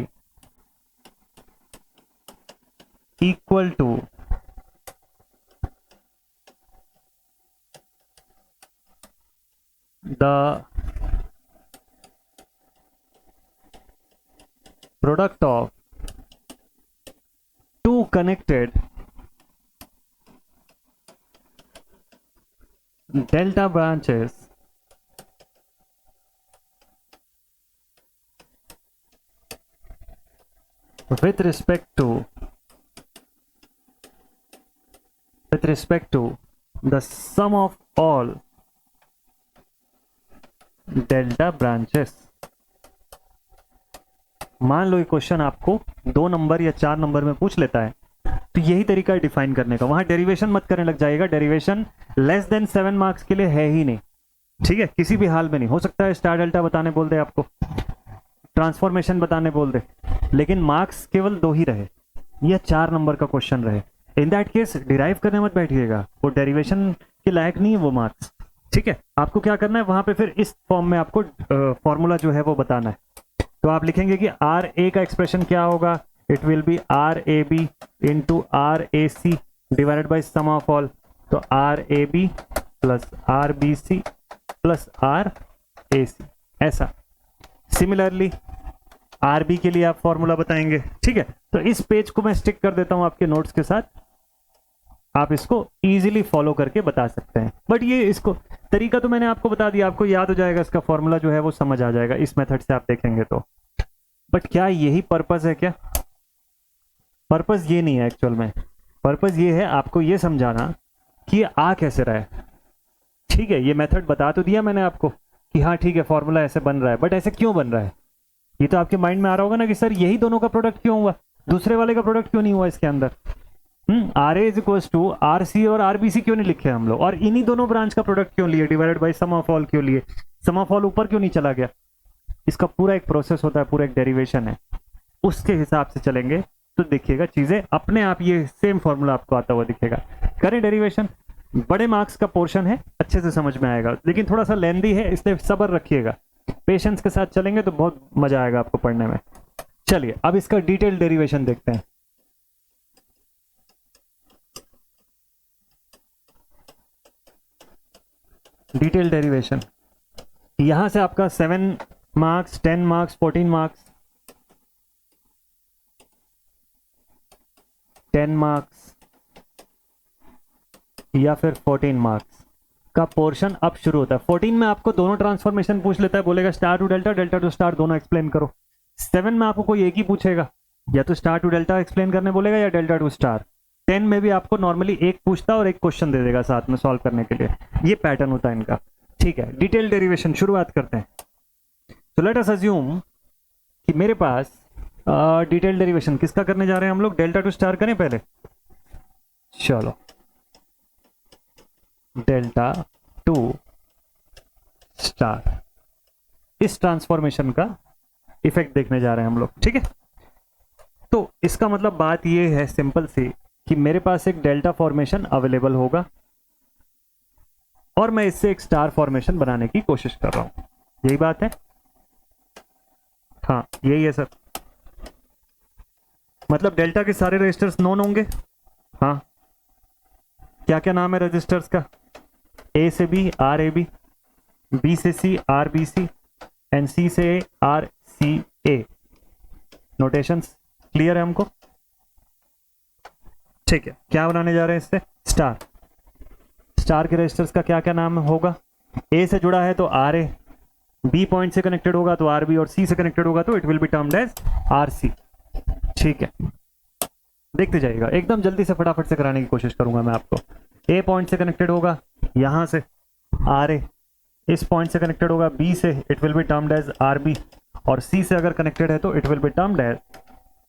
equal to the product of connected delta branches with respect to the sum of all delta branches. मान लो ये क्वेश्चन आपको 2 नंबर या 4 नंबर में पूछ लेता है, तो यही तरीका है डिफाइन करने का। वहां डेरिवेशन मत करने लग जाएगा, डेरिवेशन लेस देन 7 मार्क्स के लिए है ही नहीं, ठीक है, किसी भी हाल में नहीं। हो सकता है स्टार डेल्टा बताने बोल दे, आपको ट्रांसफॉर्मेशन बताने बोल दे, लेकिन मार्क्स केवल 2 ही रहे या 4 नंबर का क्वेश्चन रहे, इन दैट केस डिराइव करने मत बैठिएगा, वो डेरिवेशन के लायक नहीं है वो मार्क्स, ठीक है। आपको क्या करना है, वहां पे फिर इस फॉर्म में आपको फॉर्मूला जो है वो बताना है। तो आप लिखेंगे कि आर ए का एक्सप्रेशन क्या होगा, it will be R A B into R A C divided by sum of all, तो R A B plus R B C plus R A C, ऐसा। सिमिलरली आर बी के लिए आप फॉर्मूला बताएंगे, ठीक है। तो इस पेज को मैं स्टिक कर देता हूं आपके नोट्स के साथ, आप इसको इजीली फॉलो करके बता सकते हैं। बट ये इसको तरीका तो मैंने आपको बता दिया, आपको याद हो जाएगा, इसका फॉर्मूला जो है वो समझ आ जाएगा इस मेथड से आप देखेंगे तो। बट क्या यही पर्पस है क्या? पर्पस ये नहीं है एक्चुअल में। पर्पस ये है आपको ये समझाना कि ये आ कैसे रहा है, ठीक है। ये मेथड बता तो दिया मैंने आपको कि हाँ ठीक है फॉर्मूला ऐसे बन रहा है, बट ऐसे क्यों बन रहा है ये तो आपके माइंड में आ रहा होगा ना कि सर यही दोनों का प्रोडक्ट क्यों हुआ, दूसरे वाले का प्रोडक्ट क्यों नहीं हुआ इसके अंदर। R A is equal to R C और आर बी सी क्यों नहीं लिखे हम लोग, और इन्हीं दोनों ब्रांच का प्रोडक्ट क्यों लिए, divided by sum of all क्यों लिए, सम ऑफ ऑल ऊपर क्यों नहीं चला गया। इसका पूरा एक प्रोसेस होता है, पूरा एक डेरिवेशन है, उसके हिसाब से चलेंगे तो देखिएगा चीजें अपने आप, ये सेम फॉर्मूला आपको आता हुआ दिखेगा। करें डेरिवेशन, बड़े मार्क्स का पोर्शन है, अच्छे से समझ में आएगा, लेकिन थोड़ा सा लेंदी है, इसलिए सब्र रखिएगा, पेशेंस के साथ चलेंगे तो बहुत मजा आएगा आपको पढ़ने में। चलिए अब इसका डिटेल डेरिवेशन देखते हैं। डिटेल डेरिवेशन, यहां से आपका 7 मार्क्स, 10 मार्क्स, 14 मार्क्स, 10 मार्क्स या फिर 14 मार्क्स का पोर्शन अब शुरू होता है। 14 में आपको दोनों ट्रांसफॉर्मेशन पूछ लेता है, बोलेगा star to delta, delta to star, दोनों एक्सप्लेन करो। 7 में आपको कोई एक ही पूछेगा, या तो स्टार टू डेल्टा एक्सप्लेन करने बोलेगा या डेल्टा टू स्टार। 10 में भी आपको नॉर्मली एक पूछता और एक क्वेश्चन दे देगा साथ में सॉल्व करने के लिए, ये पैटर्न होता है इनका, ठीक है। डिटेल डेरिवेशन शुरुआत करते हैं। तो लेट अस अज्यूम कि मेरे पास डिटेल डेरिवेशन किसका करने जा रहे हैं हम लोग, डेल्टा टू स्टार करें पहले, चलो डेल्टा टू स्टार, इस ट्रांसफॉर्मेशन का इफेक्ट देखने जा रहे हैं हम लोग, ठीक है। तो इसका मतलब बात ये है सिंपल सी कि मेरे पास एक डेल्टा फॉर्मेशन अवेलेबल होगा और मैं इससे एक स्टार फॉर्मेशन बनाने की कोशिश कर रहा हूं, यही बात है। हाँ यही है सर, मतलब डेल्टा के सारे रजिस्टर्स नोन होंगे। हाँ क्या क्या नाम है रजिस्टर्स का, ए से B R A B, B से C R B C, and C से A R C A. Notations clear है हमको, ठीक है। क्या बनाने जा रहे हैं इससे, स्टार। स्टार के रजिस्टर्स का क्या क्या नाम होगा, ए से जुड़ा है तो आर ए, बी पॉइंट से कनेक्टेड होगा तो आर बी, और सी से कनेक्टेड होगा तो it will be termed as R C, ठीक है। देखते जाइएगा, एकदम जल्दी से फटाफट से कराने की कोशिश करूंगा मैं आपको। ए पॉइंट से कनेक्टेड होगा यहां से आर ए, इस पॉइंट से कनेक्टेड होगा बी से, it will be termed as R B, और सी से अगर कनेक्टेड है तो it will be termed as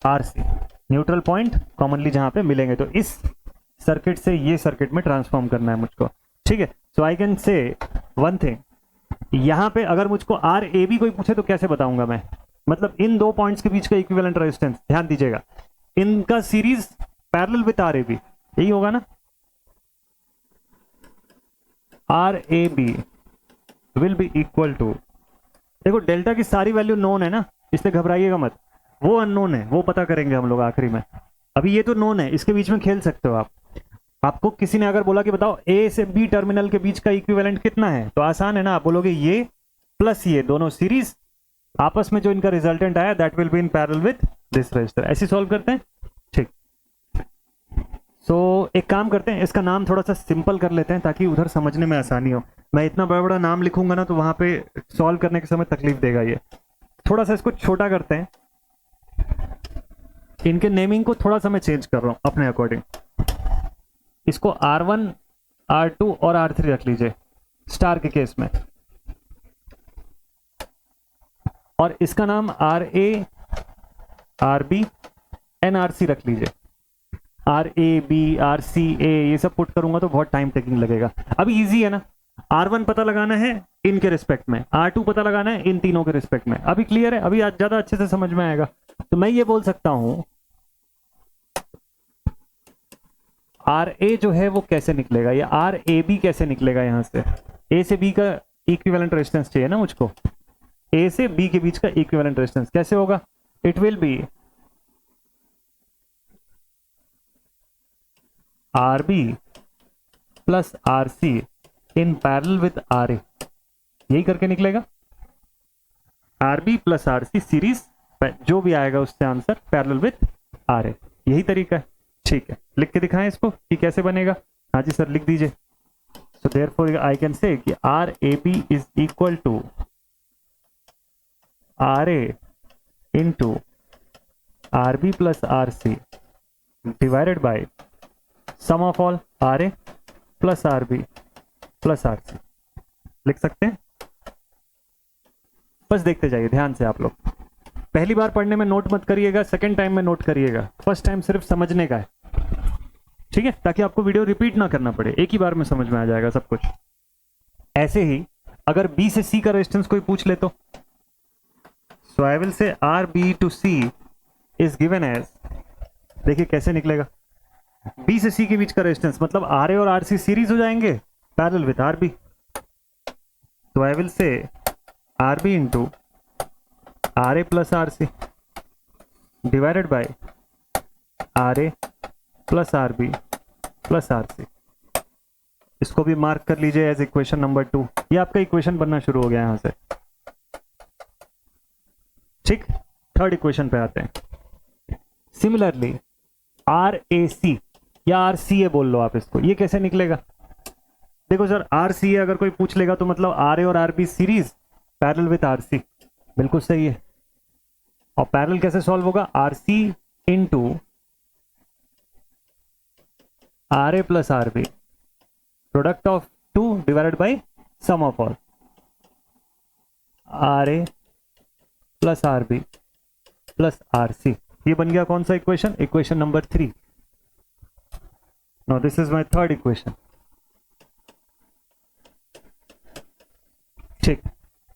R C. Neutral point commonly जहां पे मिलेंगे, तो इस सर्किट से ये सर्किट में ट्रांसफॉर्म करना है मुझको, ठीक है। So I can say one thing, यहां पे अगर मुझको आर ए बी कोई पूछे तो कैसे बताऊंगा मैं, मतलब इन दो पॉइंट्स के बीच का इक्विवेलेंट रेजिस्टेंस, ध्यान दीजिएगा इनका series parallel with R A B, यही होगा ना। R A B will be equal to, देखो डेल्टा की सारी वैल्यू नोन है ना, इससे घबराइएगा मत, वो अननोन है, वो पता करेंगे हम लोग आखिरी में। अभी ये तो नोन है, इसके बीच में खेल सकते हो आप। आपको किसी ने अगर बोला कि बताओ ए से बी टर्मिनल के बीच का इक्विवेलेंट कितना है, तो आसान है ना, आप बोलोगे ये प्लस ये दोनों सीरीज, आपस में जो इनका रिजल्टेंट आया that will be in parallel with this register. ऐसे सॉल्व करते हैं, ठीक। एक काम करते हैं, इसका नाम थोड़ा सा सिंपल कर लेते हैं ताकि उधर समझने में आसानी हो। मैं इतना बड़ा बड़ा नाम लिखूंगा ना तो वहां पे सॉल्व करने के समय तकलीफ देगा ये। थोड़ा सा इसको छोटा करते हैं, इनके नेमिंग को थोड़ा सा मैं चेंज कर रहा हूं अपने अकॉर्डिंग। इसको R1, R2 और R3 रख लीजिए स्टार के केस में, और इसका नाम RA, RB, NRC रख लीजिए। RAB, RCA ये सब पुट करूंगा तो बहुत टाइम टेकिंग लगेगा। अभी इजी है ना, R1 पता लगाना है इनके रिस्पेक्ट में, R2 पता लगाना है इन तीनों के रिस्पेक्ट में। अभी क्लियर है, अभी ज्यादा अच्छे से समझ में आएगा। तो मैं ये बोल सकता हूं RA जो है वो कैसे निकलेगा, या RAB कैसे निकलेगा। यहां से A से B का इक्विवेलेंट रेजिस्टेंस चाहिए ना मुझको, A से B के बीच का इक्विवेलेंट रेजिस्टेंस कैसे होगा। It will B RB plus RC in parallel with RA, यही करके निकलेगा। RB प्लस RC सीरीज, जो भी आएगा उससे आंसर पैरेलल विद RA, यही तरीका है। ठीक है, लिख के दिखाएं इसको कि कैसे बनेगा। हाँ जी सर लिख दीजिए। So therefore I can say कि RAB is equal to RA into RB plus RC divided by sum of all RA plus RB plus RC। लिख सकते हैं, बस देखते जाइए ध्यान से। आप लोग पहली बार पढ़ने में नोट मत करिएगा, सेकंड टाइम में नोट करिएगा, फर्स्ट टाइम सिर्फ समझने का है, ठीक है, ताकि आपको वीडियो रिपीट ना करना पड़े, एक ही बार में समझ में आ जाएगा सब कुछ। ऐसे ही अगर B से C का रेजिस्टेंस कोई पूछ ले तो so I will say RB to C is given as, देखिए कैसे निकलेगा। B से C के बीच का रेजिस्टेंस मतलब RA और RC सीरीज हो जाएंगे पैरेलल विद RB, तो आई will say RB into RA plus RC divided bye RA plus RB plus RC। इसको भी मार्क कर लीजिए एज इक्वेशन नंबर 2। ये आपका इक्वेशन बनना शुरू हो गया यहां से, ठीक। थर्ड इक्वेशन पे आते हैं। सिमिलरली RAC या RCA बोल लो आप इसको, ये कैसे निकलेगा। देखो सर RCA अगर कोई पूछ लेगा तो मतलब RA और RB series parallel with RC, बिल्कुल सही है। और पैरेलल कैसे सॉल्व होगा, RC into RA plus RB product of 2 divided by sum of all RA plus RB plus RC। ये बन गया कौन सा equation, equation number 3। Now this is my third equation, ठीक।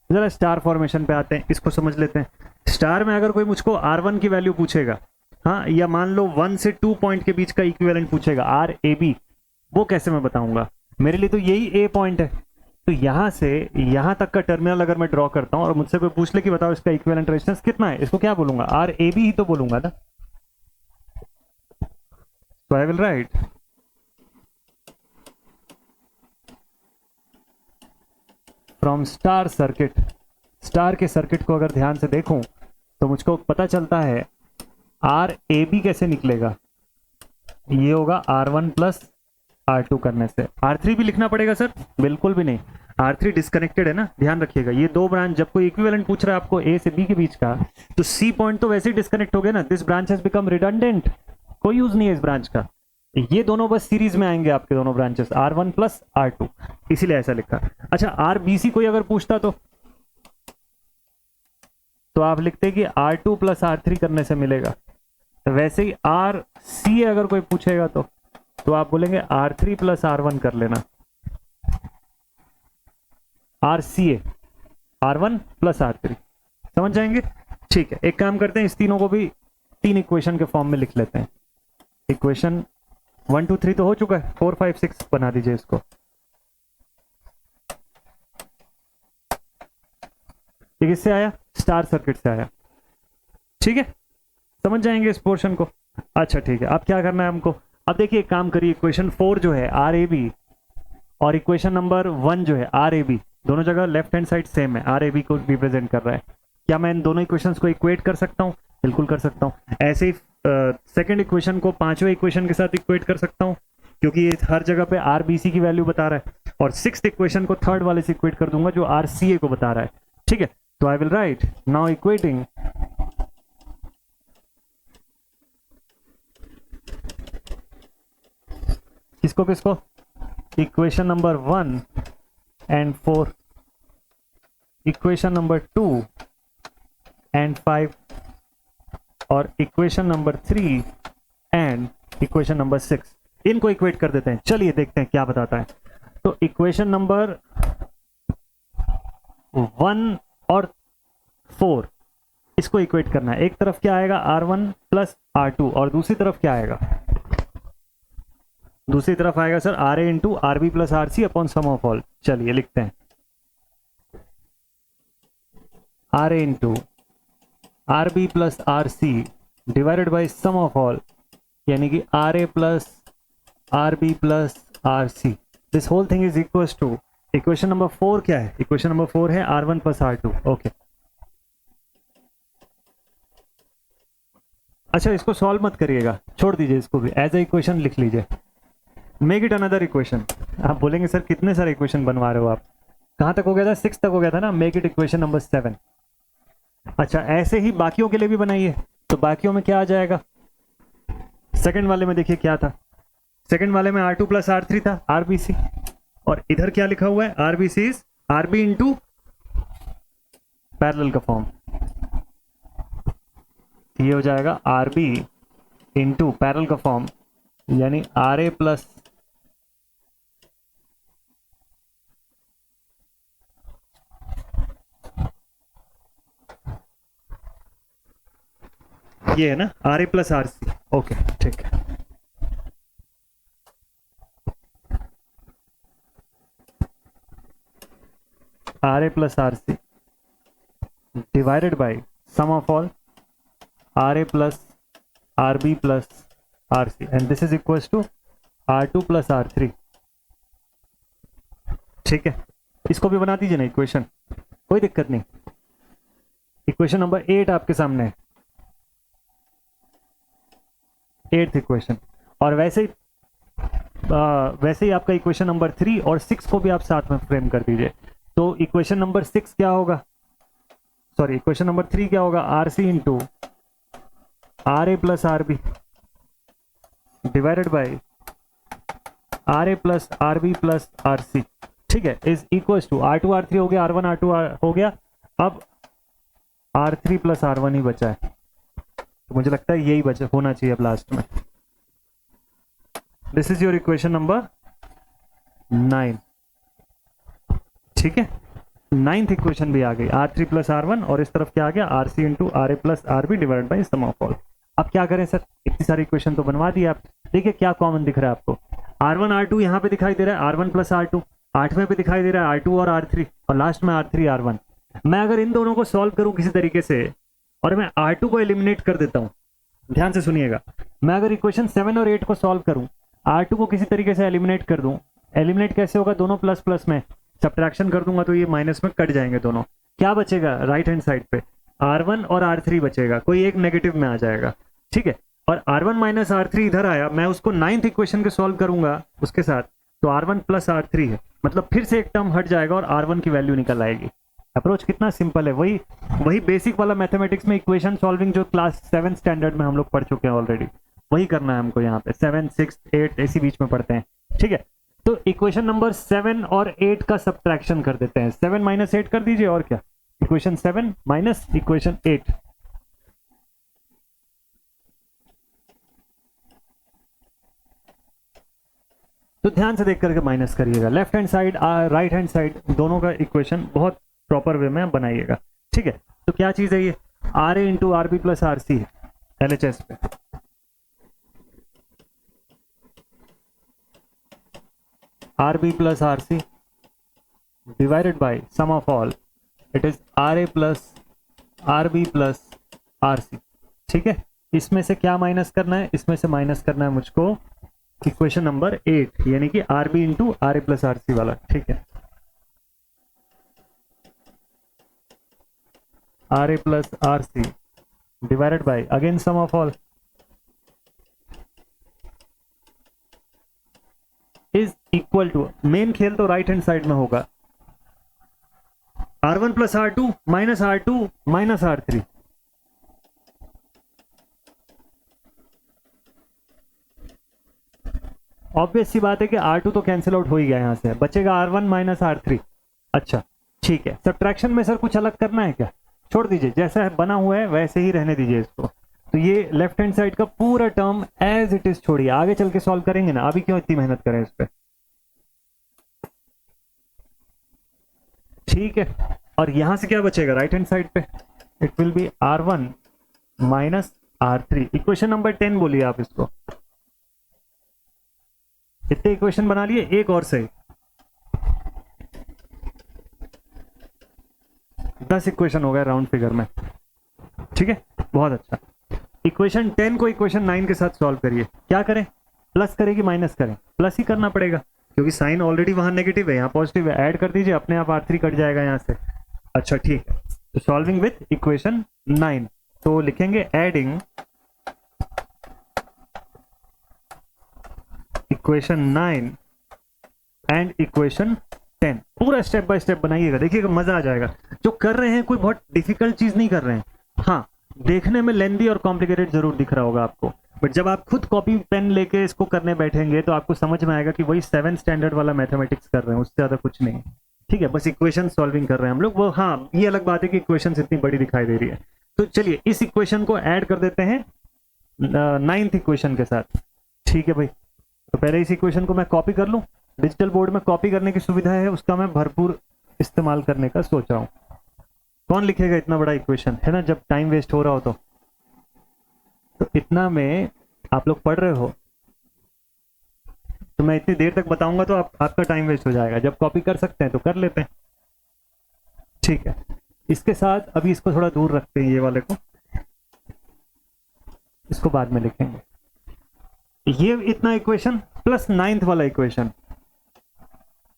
जरा स्टार फॉर्मेशन पे आते हैं, इसको समझ लेते हैं। स्टार में अगर कोई मुझको R1 की वैल्यू पूछेगा, हाँ, या मान लो 1 से 2 पॉइंट के बीच का इक्विवेलेंट पूछेगा RAB, वो कैसे मैं बताऊंगा। मेरे लिए तो यही A पॉइंट है, तो यहां से यहां तक का टर्मिनल अगर मैं ड्रॉ करता हूं और मुझसे कोई पूछ ले कि बताओ इसका इक्विवेलेंट रेजिस्टेंस कितना है, इसको क्या बोलूंगा, RAB ही तो बोलूंगा ना। So I will write from star circuit, star के सर्किट को अगर ध्यान से देखूं तो मुझको पता चलता है RAB कैसे निकलेगा, ये होगा R1 प्लस R2 करने से। R3 भी लिखना पड़ेगा सर, बिल्कुल भी नहीं, R3 डिस्कनेक्टेड है ना, ध्यान रखिएगा। ये दो ब्रांच जब कोई इक्विवेलेंट पूछ रहा है आपको A से B के बीच का, तो C पॉइंट तो वैसे ही डिस्कनेक्ट हो गया ना, this branch has become redundant, कोई यूज नहीं है इस ब्रांच का। ये दोनों बस सीरीज में आएंगे आपके दोनों ब्रांचेस R1 प्लस R2, इसीलिए ऐसा लिखा। अच्छा RBC कोई अगर पूछता तो आप लिखते कि R2 प्लस R3 करने से मिलेगा। वैसे ही RCA अगर कोई पूछेगा तो आप बोलेंगे R3 प्लस R1 कर लेना, RCA R1 प्लस R3, समझ जाएंगे। ठीक है, एक काम करते हैं, इस तीनों को भी 3 इक्वेशन के फॉर्म में लिख लेते हैं। इक्वेशन 1 2 3 तो हो चुका है, 4 5 6 बना दीजिए इसको। ये किससे आया, स्टार सर्किट से आया, ठीक है, समझ जाएंगे इस पोर्शन को। अच्छा ठीक है, अब क्या करना है हमको, अब देखिए एक काम करिए, इक्वेशन 4 जो है RAB और इक्वेशन नंबर 1 जो है RAB, दोनों जगह लेफ्ट हैंड साइड सेम है, RAB को रिप्रेजेंट कर रहा है। क्या मैं इन दोनों इक्वेशंस को इक्वेट कर सकता हूं, बिल्कुल कर सकता हूं। ऐसे ही सेकंड इक्वेशन को पांचवें इक्वेशन के साथ इक्वेट कर सकता हूँ, क्योंकि ये हर जगह पे आर बी सी की वैल्यू बता रहा है, और सिक्स्थ इक्वेशन को थर्ड वाले से इक्वेट कर दूंगा जो आर सी ए को बता रहा है। ठीक है, तो I will write now equating किसको किसको, equation number 1 and 4, equation number 2 and 5, और equation number 3 and equation number 6। इनको इक्वेट कर देते हैं, चलिए देखते हैं क्या बताता है। तो इक्वेशन नंबर 1 और 4 इसको इक्वेट करना है। एक तरफ क्या आएगा R1 प्लस R2, और दूसरी तरफ क्या आएगा, दूसरी तरफ आएगा sir RA into RB plus RC upon sum of all. चलिए लिखते हैं RA into RB plus RC divided by sum of all, यानी कि RA plus RB plus RC। This whole thing is equal to equation number 4 क्या है, इक्वेशन नंबर 4 है R1 प्लस R2। ओके, अच्छा इसको सॉल्व मत करिएगा, छोड़ दीजिए इसको भी, एज ए इक्वेशन लिख लीजिए, मेक इट अनदर इक्वेशन। आप बोलेंगे सर कितने सारे इक्वेशन बनवा रहे हो आप, कहां तक हो गया था, 6 तक हो गया था ना, मेक इट इक्वेशन नंबर 7। अच्छा ऐसे ही बाकियों के लिए भी बनाइए, तो बाकियों में क्या आ जाएगा, सेकंड वाले में देखिए क्या था, सेकंड वाले में R2 प्लस R3 था RBC, और इधर क्या लिखा हुआ है RBC is RB into parallel का फॉर्म, ये हो जाएगा RB इंटू पैरेलल का फॉर्म, यानी RA प्लस ये है ना RA प्लस RC। ओके ठीक है, RA plus RC divided by sum of all RA plus RB plus RC, and this is equal to R2 plus R3। ठीक है, इसको भी बना दीजिए ना इक्वेशन, कोई दिक्कत नहीं। इक्वेशन नंबर 8 आपके सामने है, 8th इक्वेशन, और वैसे ही आपका इक्वेशन नंबर 3 और 6 को भी आप साथ में फ्रेम कर दीजिए। तो इक्वेशन नंबर 6 क्या होगा, सॉरी इक्वेशन नंबर 3 क्या होगा, RC into RA plus RB divided by RA plus RB plus RC। ठीक है, is equal to R2 R3 हो गया, R1 R2 हो गया, अब R3 प्लस R1 ही बचा है, तो मुझे लगता है यही बचा होना चाहिए अब लास्ट में। This is your equation number 9। ठीक है, 9th इक्वेशन भी आ गई, R3 प्लस R1, और इस तरफ क्या आ गया RC into RA plus RB divide by sum of all. अब क्या करें सर, इतनी सारी इक्वेशन तो बनवा दी आप, देखिए क्या कॉमन दिख रहा है आपको, R1 R2 यहाँ पे दिखाई दे रहा है, R1 प्लस R2, 8वें पे दिखाई दे रहा है R2 और R3, और लास्ट में R3 R1। मैं अगर इन दोनों को सॉल्व करूं किसी तरीके से, और मैं R2 को एलिमिनेट कर देता हूं, ध्यान से सुनिएगा, मैं अगर इक्वेशन 7 और 8 को सॉल्व करूं, R2 को किसी तरीके से एलिमिनेट कर दूं, एलिमिनेट कैसे होगा, दोनों प्लस प्लस में सब्ट्रैक्शन कर दूंगा तो ये माइनस में कट जाएंगे दोनों, क्या बचेगा राइट हैंड साइड पे R1 और R3 बचेगा, कोई एक नेगेटिव में आ जाएगा। ठीक है, और R1 माइनस R3 इधर आया, मैं उसको 9th इक्वेशन के सॉल्व करूंगा उसके साथ, तो R1 प्लस R3 है, मतलब फिर से एक टर्म हट जाएगा और R1 की वैल्यू निकल आएगी। अप्रोच कितना सिंपल है, वही बेसिक वाला मैथमेटिक्स में इक्वेशन सॉल्विंग जो क्लास 7 स्टैंडर्ड में हम लोग पढ़ चुके हैं ऑलरेडी, वही करना है हमको यहाँ पे, 7 6 8 इसी बीच में पढ़ते हैं। ठीक है, तो इक्वेशन नंबर 7 और 8 का सब्ट्रैक्शन कर देते हैं, 7 माइनस 8 कर दीजिए, और क्या, इक्वेशन 7 माइनस इक्वेशन 8। तो ध्यान से देख करके माइनस करिएगा, left hand side right hand side दोनों का इक्वेशन बहुत प्रॉपर वे में बनाइएगा। ठीक है, तो क्या चीज है ये, RA into RB plus RC है LHS पे, RB plus RC divided by sum of all, it is RA plus RB plus RC। ठीक है, इसमें से क्या माइनस करना है, इसमें से माइनस करना है मुझको इक्वेशन नंबर 8, यानी कि RB into RA plus RC वाला। ठीक है, RA plus RC divided by again sum of all, equal to, main खेल तो राइट हैंड साइड में होगा, R1 plus R2 minus R2 minus R3। Obvious सी बात है कि R2 तो कैंसिल आउट हो ही गया, यहां से बचेगा R1 माइनस R3। अच्छा ठीक है, सब्ट्रैक्शन में सर कुछ अलग करना है क्या? छोड़ दीजिए, जैसा बना हुआ है वैसे ही रहने दीजिए इसको। तो ये लेफ्ट हैंड साइड का पूरा टर्म एज इट इज छोड़िए, आगे चल के सॉल्व करेंगे ना, अभी क्यों इतनी मेहनत करें इस पे। ठीक है, और यहां से क्या बचेगा राइट हैंड साइड पे? It will be R1 minus R3। Equation number 10 बोलिए आप इसको। कितने इक्वेशन बना लिए? एक और सही, 10 इक्वेशन हो गए राउंड फिगर में। ठीक है, बहुत अच्छा। इक्वेशन 10 को इक्वेशन 9 के साथ सॉल्व करिए। क्या करें, प्लस करें कि माइनस करें? प्लस ही करना पड़ेगा क्योंकि साइन ऑलरेडी वहां नेगेटिव है, यहाँ पॉजिटिव है। ऐड कर दीजिए, अपने आप R3 कट जाएगा यहाँ से। अच्छा ठीक है, तो सॉल्विंग विथ इक्वेशन 9, तो लिखेंगे एडिंग इक्वेशन 9 एंड इक्वेशन 10। पूरा स्टेप बाय स्टेप बनाइएगा, देखिएगा मजा आ जाएगा। जो कर रहे हैं कोई बहुत डिफिकल्ट चीज नहीं कर रहे हैं। हाँ, देखने में लेंदी और कॉम्प्लिकेटेड जरूर दिख रहा होगा आपको, बट जब आप खुद कॉपी पेन लेके इसको करने बैठेंगे तो आपको समझ में आएगा कि वही 7 स्टैंडर्ड वाला मैथमेटिक्स कर रहे हैं, उससे ज्यादा कुछ नहीं। ठीक है, बस इक्वेशन सॉल्विंग कर रहे हैं हम लोग। वो हाँ, ये अलग बात है कि इक्वेशन इतनी बड़ी दिखाई दे रही है। तो चलिए इस इक्वेशन को ऐड कर देते हैं 9th इक्वेशन के साथ। ठीक है भाई, तो पहले इस इक्वेशन को मैं कॉपी कर लूं। डिजिटल बोर्ड में कॉपी करने की सुविधा है, उसका मैं भरपूर इस्तेमाल करने का सोच रहा हूं। कौन लिखेगा इतना बड़ा इक्वेशन, है ना, जब टाइम वेस्ट हो रहा हो तो इतना में आप लोग पढ़ रहे हो तो मैं इतनी देर तक बताऊंगा तो आपका टाइम वेस्ट हो जाएगा। जब कॉपी कर सकते हैं तो कर लेते हैं। ठीक है, इसके साथ अभी इसको थोड़ा दूर रखते हैं, ये वाले को, इसको बाद में लिखेंगे। ये इतना इक्वेशन प्लस 9th वाला इक्वेशन।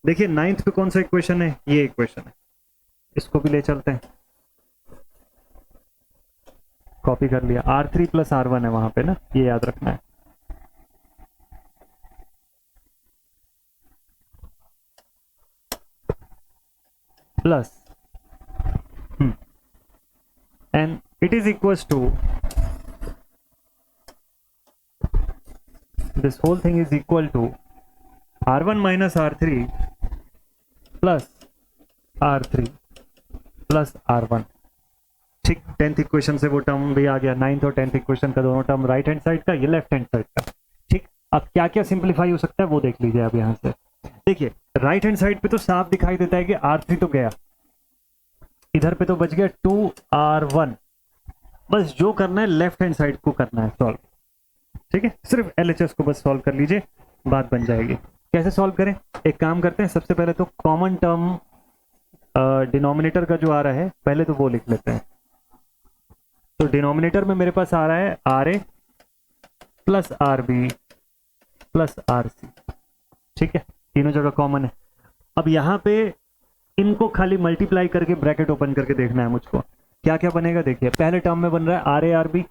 देखिए 9th पे कौन सा इक्वेशन है, ये इक्वेशन है, इसको भी ले चलते हैं। कॉपी कर लिया, R3 प्लस R1 है वहां पे ना, ये याद रखना है। Plus and it is equals to, this whole thing is equal to R1 minus R3 plus R3 plus R1। ठीक, 10th इक्वेशन से वो टर्म भी आ गया। 9th और 10th इक्वेशन का दोनों टर्म राइट हैंड साइड का, ये लेफ्ट हैंड साइड का। ठीक, अब क्या क्या सिंप्लीफाई हो सकता है वो देख लीजिए आप। यहां से देखिए राइट हैंड साइड पे तो साफ दिखाई देता है कि R3 तो गया, इधर पे तो बच गया 2R1। बस जो करना है लेफ्ट हैंड साइड को करना है सॉल्व। ठीक है, सिर्फ LHS को बस सॉल्व कर लीजिए, बात बन जाएगी। कैसे सॉल्व करें, एक काम करते हैं, सबसे पहले तो कॉमन टर्म डिनोमिनेटर का जो आ रहा है पहले तो वो लिख लेते हैं। तो डिनोमिनेटर में मेरे पास आ रहा है RA plus RB plus RC। ठीक है, तीनों जगह कॉमन है। अब यहाँ पे इनको खाली मल्टीप्लाई करके ब्रैकेट ओपन करके देखना है मुझको, क्या क्या बनेगा। देखिए पहले टर्म में बन रहा है RA RB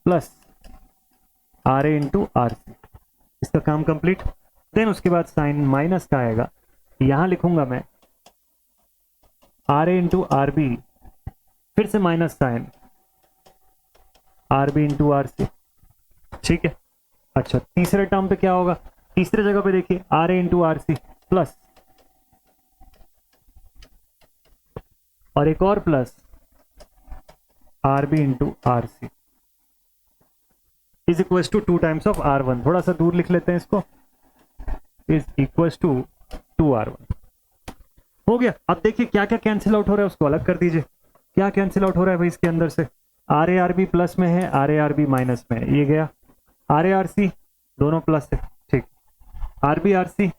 plus RA into RC, इसका काम कंप्लीट। देन उसके बाद साइन माइनस का आएगा, यहां लिखूंगा मैं RA इंटू RB, फिर से minus sign RB into RC। ठीक है, अच्छा तीसरे टर्म पे क्या होगा, तीसरे जगह पे देखिए RA इंटू RC प्लस, और एक और plus RB into RC is equal to 2 times of R1। थोड़ा सा दूर लिख लेते हैं इसको, इज इक्वल टू 2R1। हो गया। अब देखिए क्या क्या कैंसिल आउट हो रहा है उसको अलग कर दीजिए। क्या कैंसिल आउट हो रहा है भाई इसके अंदर से, RA RB प्लस में है, RA RB माइनस में है, ये गया। RA RC दोनों प्लस है, ठीक। RB RC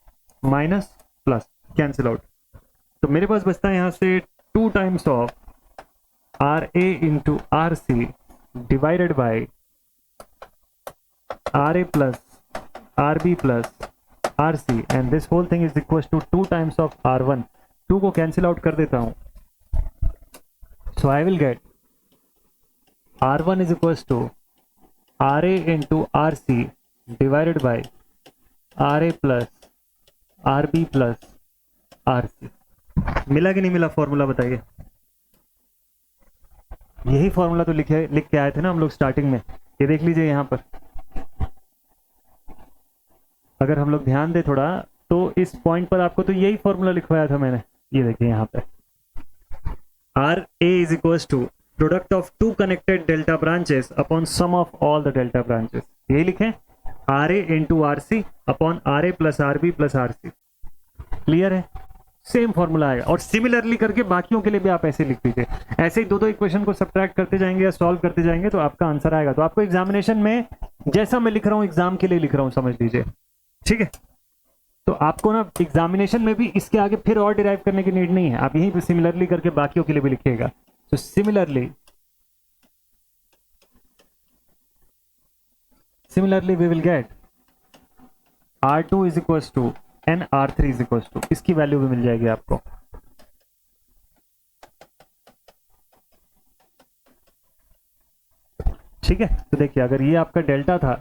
minus plus cancel out, तो मेरे पास बचता है यहां से 2 times of RA into RC divided by RA plus RB plus RC and this whole thing is equals to 2 times of R1। 2 को कैंसिल आउट कर देता हूं, so I will get R1 is equals to RA into RC divided by R A plus R B plus R C. मिला कि नहीं मिला फॉर्मूला बताइए? यही फॉर्मूला तो लिख के आए थे ना हम लोग स्टार्टिंग में। ये देख लीजिए यहाँ पर, अगर हम लोग ध्यान दें थोड़ा तो इस पॉइंट पर आपको तो यही फॉर्मूला लिखवाया था मैंने। ये देखिए यहाँ पे R A is equals to product of two connected delta branches upon sum of all the delta branches. यही लिखें, R A into R C upon R A plus R B plus R C. Clear है? सेम फॉर्मूला आएगा। और सिमिलरली करके बाकियों के लिए भी आप ऐसे लिख दीजिए। ऐसे ही दो इक्वेशन को सब्ट्रैक्ट करते जाएंगे या सॉल्व करते जाएंगे तो आपका आंसर आएगा। तो आपको एग्जामिनेशन में जैसा मैं लिख रहा हूं एग्जाम के लिए लिख रहा हूं, समझ लीजिए। ठीक है? तो आपको ना एग्जामिनेशन में भी इसके आगे फिर और डिराइव करने की नीड नहीं है, आप यहीं पे सिमिलरली करके बाकियों के लिए भी लिखिएगा। तो similarly we will get R2 is equals to and R3 is equals to, इसकी वैल्यू भी मिल जाएगी आपको। ठीक है? तो देखिए अगर ये आपका डेल्टा था,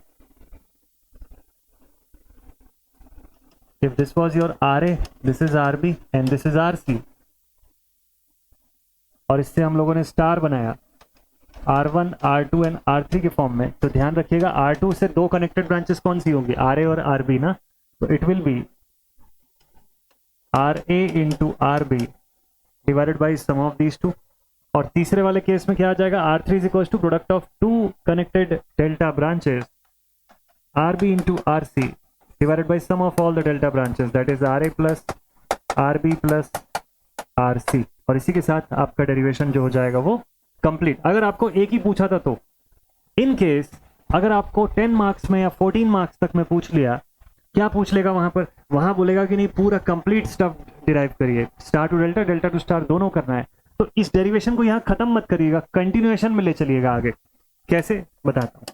if this was your RA, this is RB and this is RC, और इससे हम लोगों ने स्टार बनाया R1, R2 एंड R3 के फॉर्म में। तो ध्यान रखिएगा R2 से दो कनेक्टेड ब्रांचेस कौन सी होंगी? RA और RB ना। तो it will be RA into RB divided by sum of these two. और तीसरे वाले केस में क्या आ जाएगा? R3 is equal to product of two connected delta branches RB into RC divided by sum of all the delta branches, that is RA plus RB plus RC। और इसी के साथ आपका डेरिवेशन जो हो जाएगा वो कंप्लीट। अगर आपको एक ही पूछा था तो इन केस अगर आपको 10 मार्क्स में या 14 मार्क्स तक में पूछ लिया, क्या पूछ लेगा वहां पर? वहां बोलेगा कि नहीं पूरा कंप्लीट स्टफ डिराइव करिए, star to delta, delta to star दोनों करना है। तो इस डेरिवेशन को यहाँ खत्म मत करिएगा, कंटिन्यूएशन में ले चलिएगा आगे। कैसे बताता हूं।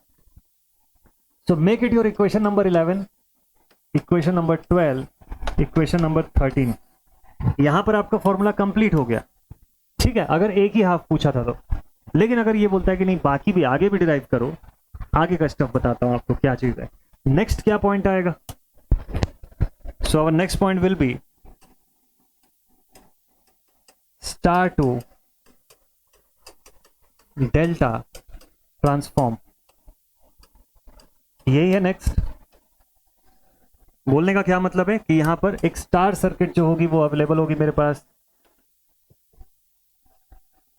So make it your equation number 11, equation number 12, equation number 13। यहां पर आपका फॉर्मूला कंप्लीट हो गया। ठीक है? अगर एक ही हाफ पूछा था तो। लेकिन अगर ये बोलता है कि नहीं बाकी भी आगे भी डिराइव करो, आगे का स्टफ बताता हूं आपको क्या चीज है। नेक्स्ट क्या पॉइंट आएगा? So our next point will be star to delta transform. यही है नेक्स्ट। बोलने का क्या मतलब है कि यहां पर एक स्टार सर्किट जो होगी वो अवेलेबल होगी मेरे पास।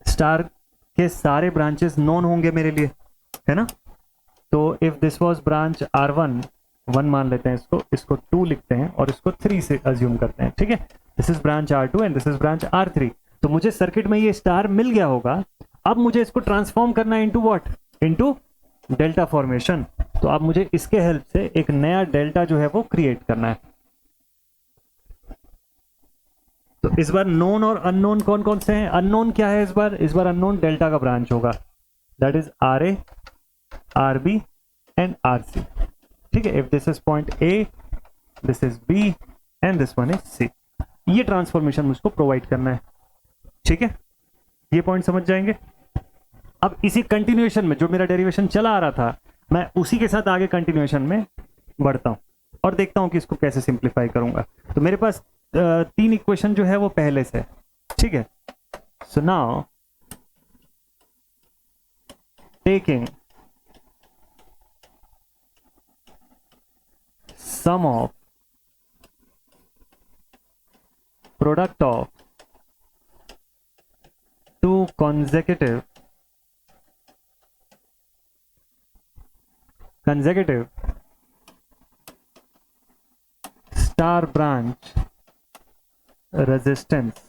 स्टार के सारे ब्रांचेस नोन होंगे मेरे लिए, है ना। तो if this was branch R1, 1 मान लेते हैं इसको 2 लिखते हैं और इसको 3 से अज्यूम करते हैं। ठीक है? This is branch R2 and this is branch R3। तो मुझे सर्किट में ये स्टार मिल गया होगा। अब मुझे इसको ट्रांसफॉर्म करना है into what? Into delta formation. तो अब मुझे इसके हेल्प से एक नया डेल्टा जो है वो क्रिएट करना है। तो इस बार नोन और अननोन कौन कौन से हैं? अननोन क्या है इस बार? इस बार अननोन डेल्टा का ब्रांच होगा, that is RA, RB and RC। ठीक है? If this is point A, this is B and this one is C। ये ट्रांसफॉर्मेशन मुझको प्रोवाइड करना है। ठीक है? ये पॉइंट समझ जाएंगे। अब इसी कंटिन्यूएशन में जो मेरा डेरिवेशन चला आ रहा था, मैं उसी के साथ आगे कंटिन्यूएशन में बढ़ता हूं और देखता हूं कि इसको कैसे सिंप्लीफाई करूंगा। तो मेरे पास 3 इक्वेशन जो है वो पहले से। ठीक है? So now taking sum of product of 2 consecutive star branch resistance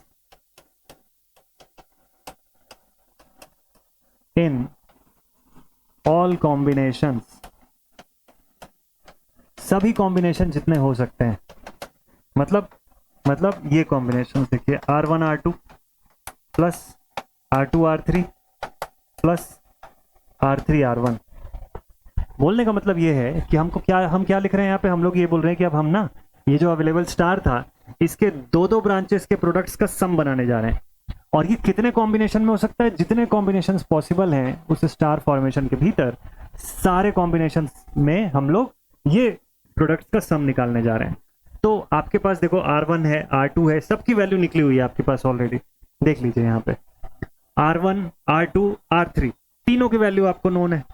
in all combinations, सभी कॉम्बिनेशन जितने हो सकते हैं। मतलब ये कॉम्बिनेशन देखिए, R1 R2 plus R2 R3 plus R3 R1। बोलने का मतलब ये है कि हम क्या लिख रहे हैं यहाँ पे? हम लोग ये बोल रहे हैं कि अब हम ना ये जो अवेलेबल स्टार था इसके दो ब्रांचेस के प्रोडक्ट्स का सम बनाने जा रहे हैं। और ये कितने कॉम्बिनेशन में हो सकता है? जितने कॉम्बिनेशंस पॉसिबल हैं उस स्टार फॉर्मेशन के भीतर, सारे कॉम्बिनेशंस में हम लोग ये प्रोडक्ट्स का सम निकालने जा रहे हैं। तो आपके पास देखो R1 है, R2 है, सबकी वैल्यू निकली हुई है आपके पास ऑलरेडी, देख लीजिए यहाँ पे R1, R2, R3 तीनों की वैल्यू आपको नोन है।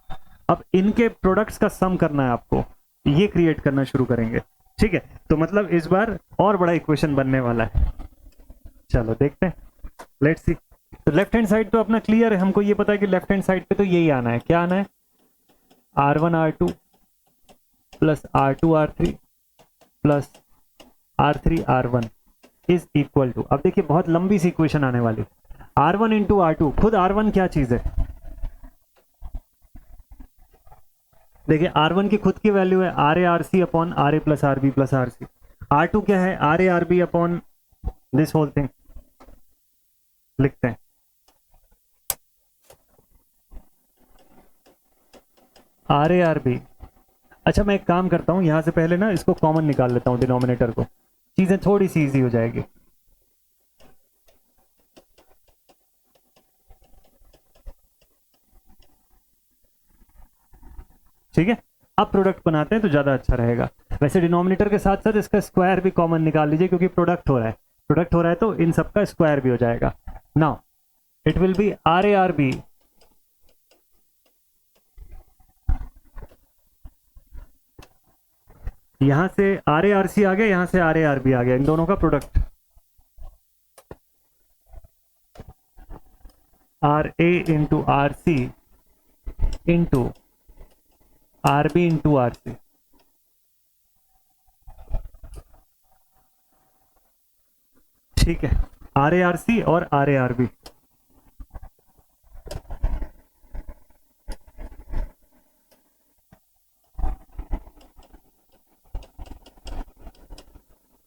अब इनके प्रोडक्ट्स का सम करना है आपको, ये क्रिएट करना शुरू करेंगे। ठीक है, तो मतलब इस बार और बड़ा इक्वेशन बनने वाला है। चलो देखते हैं, लेट्स सी। तो लेफ्ट हैंड साइड तो अपना क्लियर है, हमको ये पता है कि लेफ्ट हैंड साइड पे तो यही आना है। क्या आना है? R1 R2 plus R2 R3 plus R3 R1 is equal to, अब देखिए बहुत लंबी सी इक्वेशन आने वाली। R1 इंटू R2, खुद R1 क्या चीज है? देखिए R1 की खुद की वैल्यू है RA RC upon RA plus RB plus RC। R2 क्या है? RA RB upon this whole thing, लिखते हैं RA RB। अच्छा मैं एक काम करता हूं, यहां से पहले ना इसको कॉमन निकाल लेता हूं डिनोमिनेटर को, चीजें थोड़ी सी इजी हो जाएगी। ठीक है, अब प्रोडक्ट बनाते हैं तो ज्यादा अच्छा रहेगा। वैसे डिनोमिनेटर के साथ साथ इसका स्क्वायर भी कॉमन निकाल लीजिए, क्योंकि प्रोडक्ट हो रहा है, प्रोडक्ट हो रहा है तो इन सबका स्क्वायर भी हो जाएगा। Now it will be RA RB यहां से RA RC आ गया, यहां से RA RB आ गया, इन दोनों का product RA into RC into RB into RC। ठीक है, RA RC और RA RB।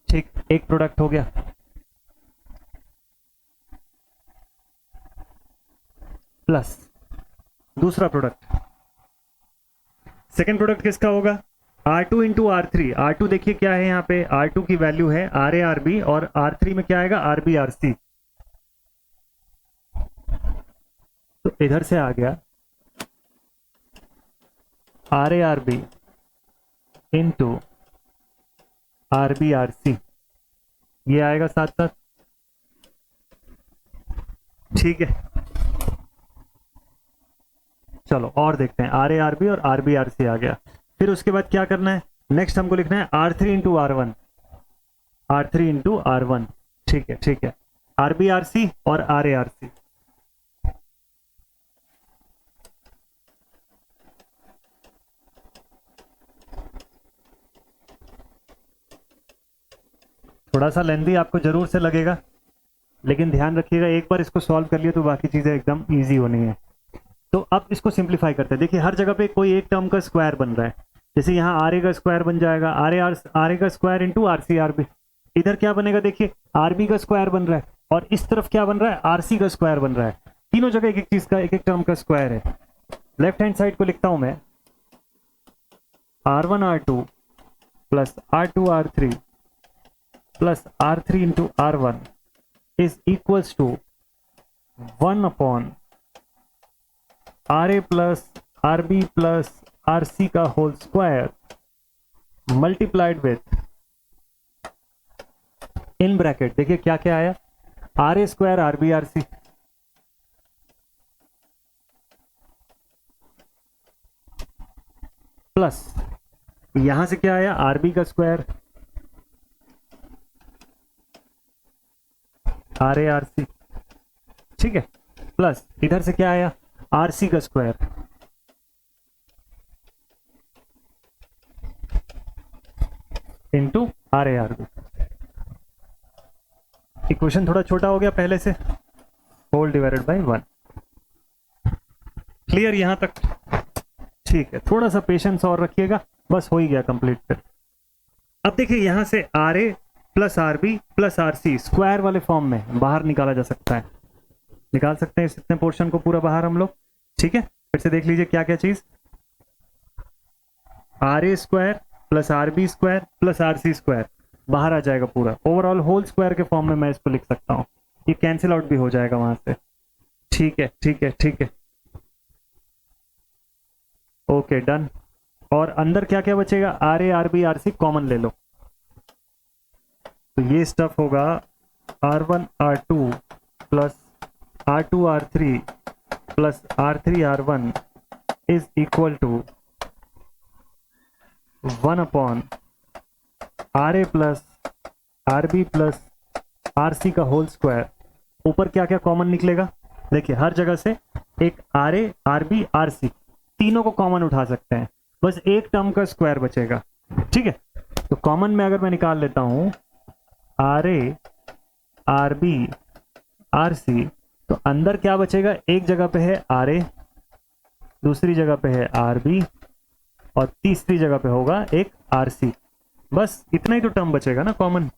ठीक, एक प्रोडक्ट हो गया। प्लस दूसरा प्रोडक्ट, सेकेंड प्रोडक्ट किसका होगा? R2 into R3। R2 देखिए क्या है यहाँ पे, R2 की वैल्यू है RA RB और R3 में क्या आएगा? RB RC। तो इधर से आ गया RA RB into RB RC, ये आएगा साथ साथ। ठीक है, चलो और देखते हैं। RA RB और RB RC आ गया, फिर उसके बाद क्या करना है? नेक्स्ट हमको लिखना है R3 into R1, R3 into R1। ठीक है, ठीक है, RB RC और RA RC। थोड़ा सा लेंदी आपको जरूर से लगेगा, लेकिन ध्यान रखिएगा एक बार इसको सॉल्व कर लिया तो बाकी चीजें एकदम इजी होनी है। तो अब इसको सिंप्लीफाई करते हैं। देखिए हर जगह पे कोई एक टर्म का स्क्वायर बन रहा है, जैसे यहाँ RA का स्क्वायर बन जाएगा RA का स्क्वायर इंटू RC RB। इधर क्या बनेगा? देखिए RB का स्क्वायर बन रहा है और इस तरफ क्या बन रहा है? RC का स्क्वायर बन रहा है। तीनों जगह एक एक चीज का, एक एक टर्म का स्क्वायर है। लेफ्ट हैंड साइड को लिखता हूं मैं R1 R2 plus R2 R3 plus R3 into R1 is equals to 1 upon RA plus RB plus RC का whole square multiplied with, in bracket देखिए क्या क्या आया? RA square RB RC plus यहां से क्या आया? RB का स्क्वायर RA RC। ठीक है, प्लस इधर से क्या आया? RC का square into RA RB। Equation थोड़ा छोटा हो गया पहले से, होल डिवाइडेड बाय 1। क्लियर यहां तक? ठीक है, थोड़ा सा पेशेंस और रखिएगा, बस हो ही गया कंप्लीट। फिर अब देखिए यहां से RA plus RB plus RC square वाले फॉर्म में बाहर निकाला जा सकता है, निकाल सकते हैं इस इतने पोर्शन को पूरा बाहर हम लोग। ठीक है, फिर से देख लीजिए क्या क्या चीज, RA square plus RB square plus RC square बाहर आ जाएगा पूरा, ओवरऑल होल स्क्वायर के फॉर्म में मैं इसको लिख सकता हूं, ये कैंसिल आउट भी हो जाएगा वहां से। ठीक है, ठीक है, ठीक है, ओके डन। और अंदर क्या क्या बचेगा, R A R B R C common ले लो, तो ये स्टफ होगा R1 R2 plus R2 R3 plus R3 R1 is equal to 1 upon RA plus RB plus RC का होल स्क्वायर। ऊपर क्या क्या कॉमन निकलेगा, देखिए हर जगह से एक RA RB RC तीनों को कॉमन उठा सकते हैं, बस एक टर्म का स्क्वायर बचेगा। ठीक है, तो कॉमन में अगर मैं निकाल लेता हूं RA RB RC, तो अंदर क्या बचेगा, एक जगह पे है RA, दूसरी जगह पे है RB और तीसरी जगह पे होगा एक RC। बस इतना ही तो टर्म बचेगा ना कॉमन।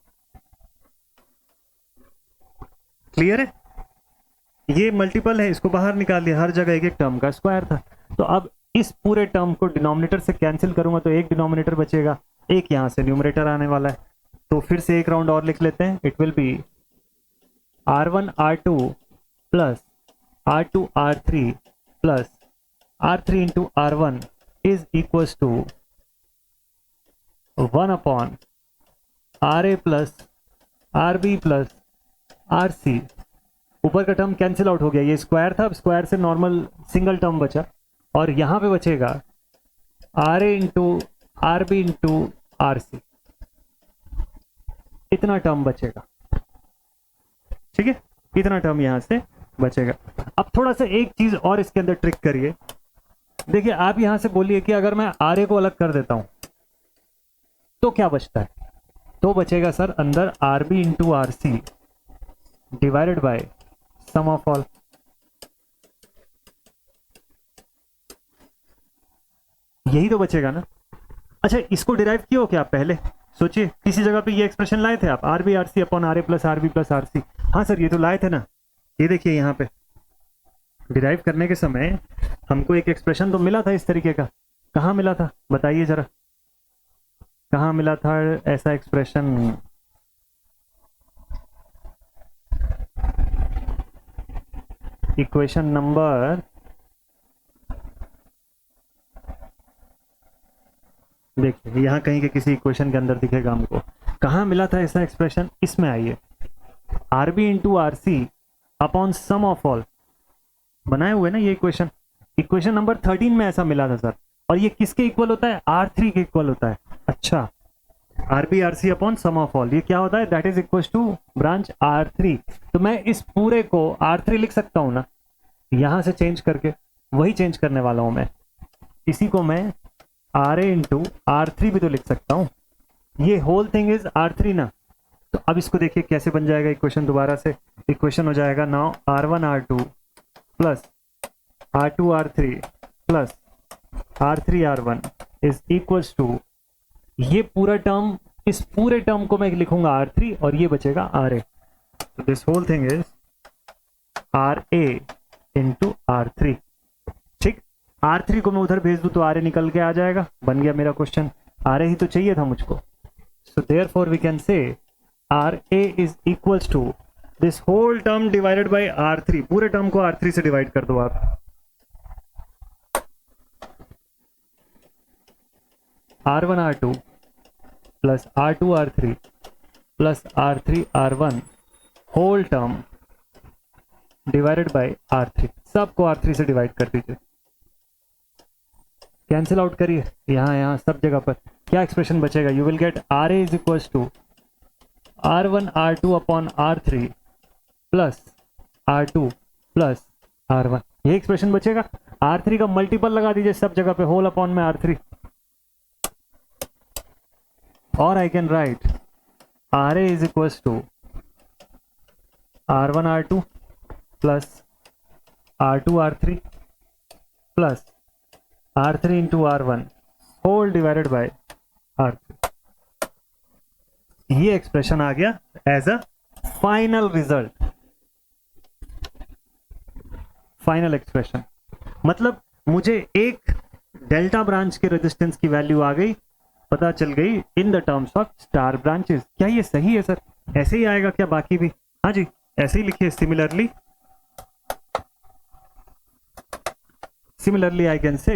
क्लियर है, ये मल्टीपल है, इसको बाहर निकाल दिया, हर जगह एक एक टर्म का स्क्वायर था। तो अब इस पूरे टर्म को डिनोमिनेटर से कैंसिल करूंगा तो एक डिनोमिनेटर बचेगा, एक यहां से न्यूमरेटर आने वाला है, तो फिर से एक राउंड और लिख लेते हैं। It will be R1 R2 plus R2 R3 plus R3 into R1 is equal to 1 upon RA plus RB plus RC। ऊपर का टर्म कैंसिल आउट हो गया, ये स्क्वायर था, अब स्क्वायर से नॉर्मल सिंगल टर्म बचा, और यहां पे बचेगा RA into RB into RC, इतना टर्म बचेगा। ठीक है, इतना टर्म यहां से बचेगा। अब थोड़ा सा एक चीज और इसके अंदर ट्रिक करिए, देखिए आप यहां से बोलिए कि अगर मैं RA को अलग कर देता हूं तो क्या बचता है, तो बचेगा सर अंदर RB into RC divided by sum of all. यही तो बचेगा ना। अच्छा, इसको डिराइव किया हो क्या आप पहले, सोचिए किसी जगह पे ये एक्सप्रेशन लाए थे आप, RB RC upon RA plus RB plus RC। हाँ सर ये तो लाए थे ना, ये देखिए यहाँ पे डिराइव करने के समय हमको एक एक्सप्रेशन तो मिला था इस तरीके का, कहाँ मिला था बताइए जरा, कहाँ मिला था ऐसा एक्सप्रेशन। इक्वेशन नंबर, देखिए यहाँ कहीं के किसी इक्वेशन के अंदर दिखेगा हमको, कहाँ मिला था ऐसा एक्सप्रेशन, इसमें आइए RB into RC upon sum of all, बनाए हुए ना ये इक्वेशन, इक्वेशन नंबर 13 में ऐसा मिला था सर। और ये किसके इक्वल होता है, R3 के इक्वल होता है। अच्छा, RB RC upon sum of all, ये क्या होता है, that is equal to branch R3। तो मैं इस पूरे को R3 लिख सकता हूं ना, यहां से चेंज करके, वही चेंज करने वाला हूं मैं, इसी को मैं RA इंटू R3 भी तो लिख सकता हूं, ये होल थिंग इज R3 ना। तो अब इसको देखिए कैसे बन जाएगा इक्वेशन, दोबारा से इक्वेशन हो जाएगा now R1 R2 plus R2 R3 plus R3 R1 is equal to, ये पूरा टर्म, इस पूरे टर्म को मैं लिखूंगा R3 और ये बचेगा RA। तो this whole thing is RA into R3। ठीक, R3 को मैं उधर भेज दूं तो RA निकल के आ जाएगा, बन गया मेरा क्वेश्चन। RA ही तो चाहिए था मुझको, so therefore we can say RA is equals to this whole term divided by R3, पूरे टर्म को R3 से डिवाइड कर दो आप, R1 R2 plus R2 R3 plus R3 R1 whole term divided by R3, सबको R3 से डिवाइड कर दीजिए, कैंसिल आउट करिए, यहाँ सब जगह पर क्या एक्सप्रेशन बचेगा, you will get RA is equal to R1 R2 upon R3 plus R2 plus R1, ये एक्सप्रेशन बचेगा। R3 का मल्टीपल लगा दीजिए सब जगह पे, होल अपॉन में R3, और I can write RA is equal to R1 R2 plus R2 R3 plus R3 into R1 whole divided by R3। ये एक्सप्रेशन आ गया as a final result, final expression. मतलब मुझे एक डेल्टा ब्रांच के रेजिस्टेंस की वैल्यू आ गई, पता चल गई in the terms of star branches. क्या ये सही है सर, ऐसे ही आएगा क्या बाकी भी, हाँ जी ऐसे ही लिखिए, सिमिलरली आई कैन से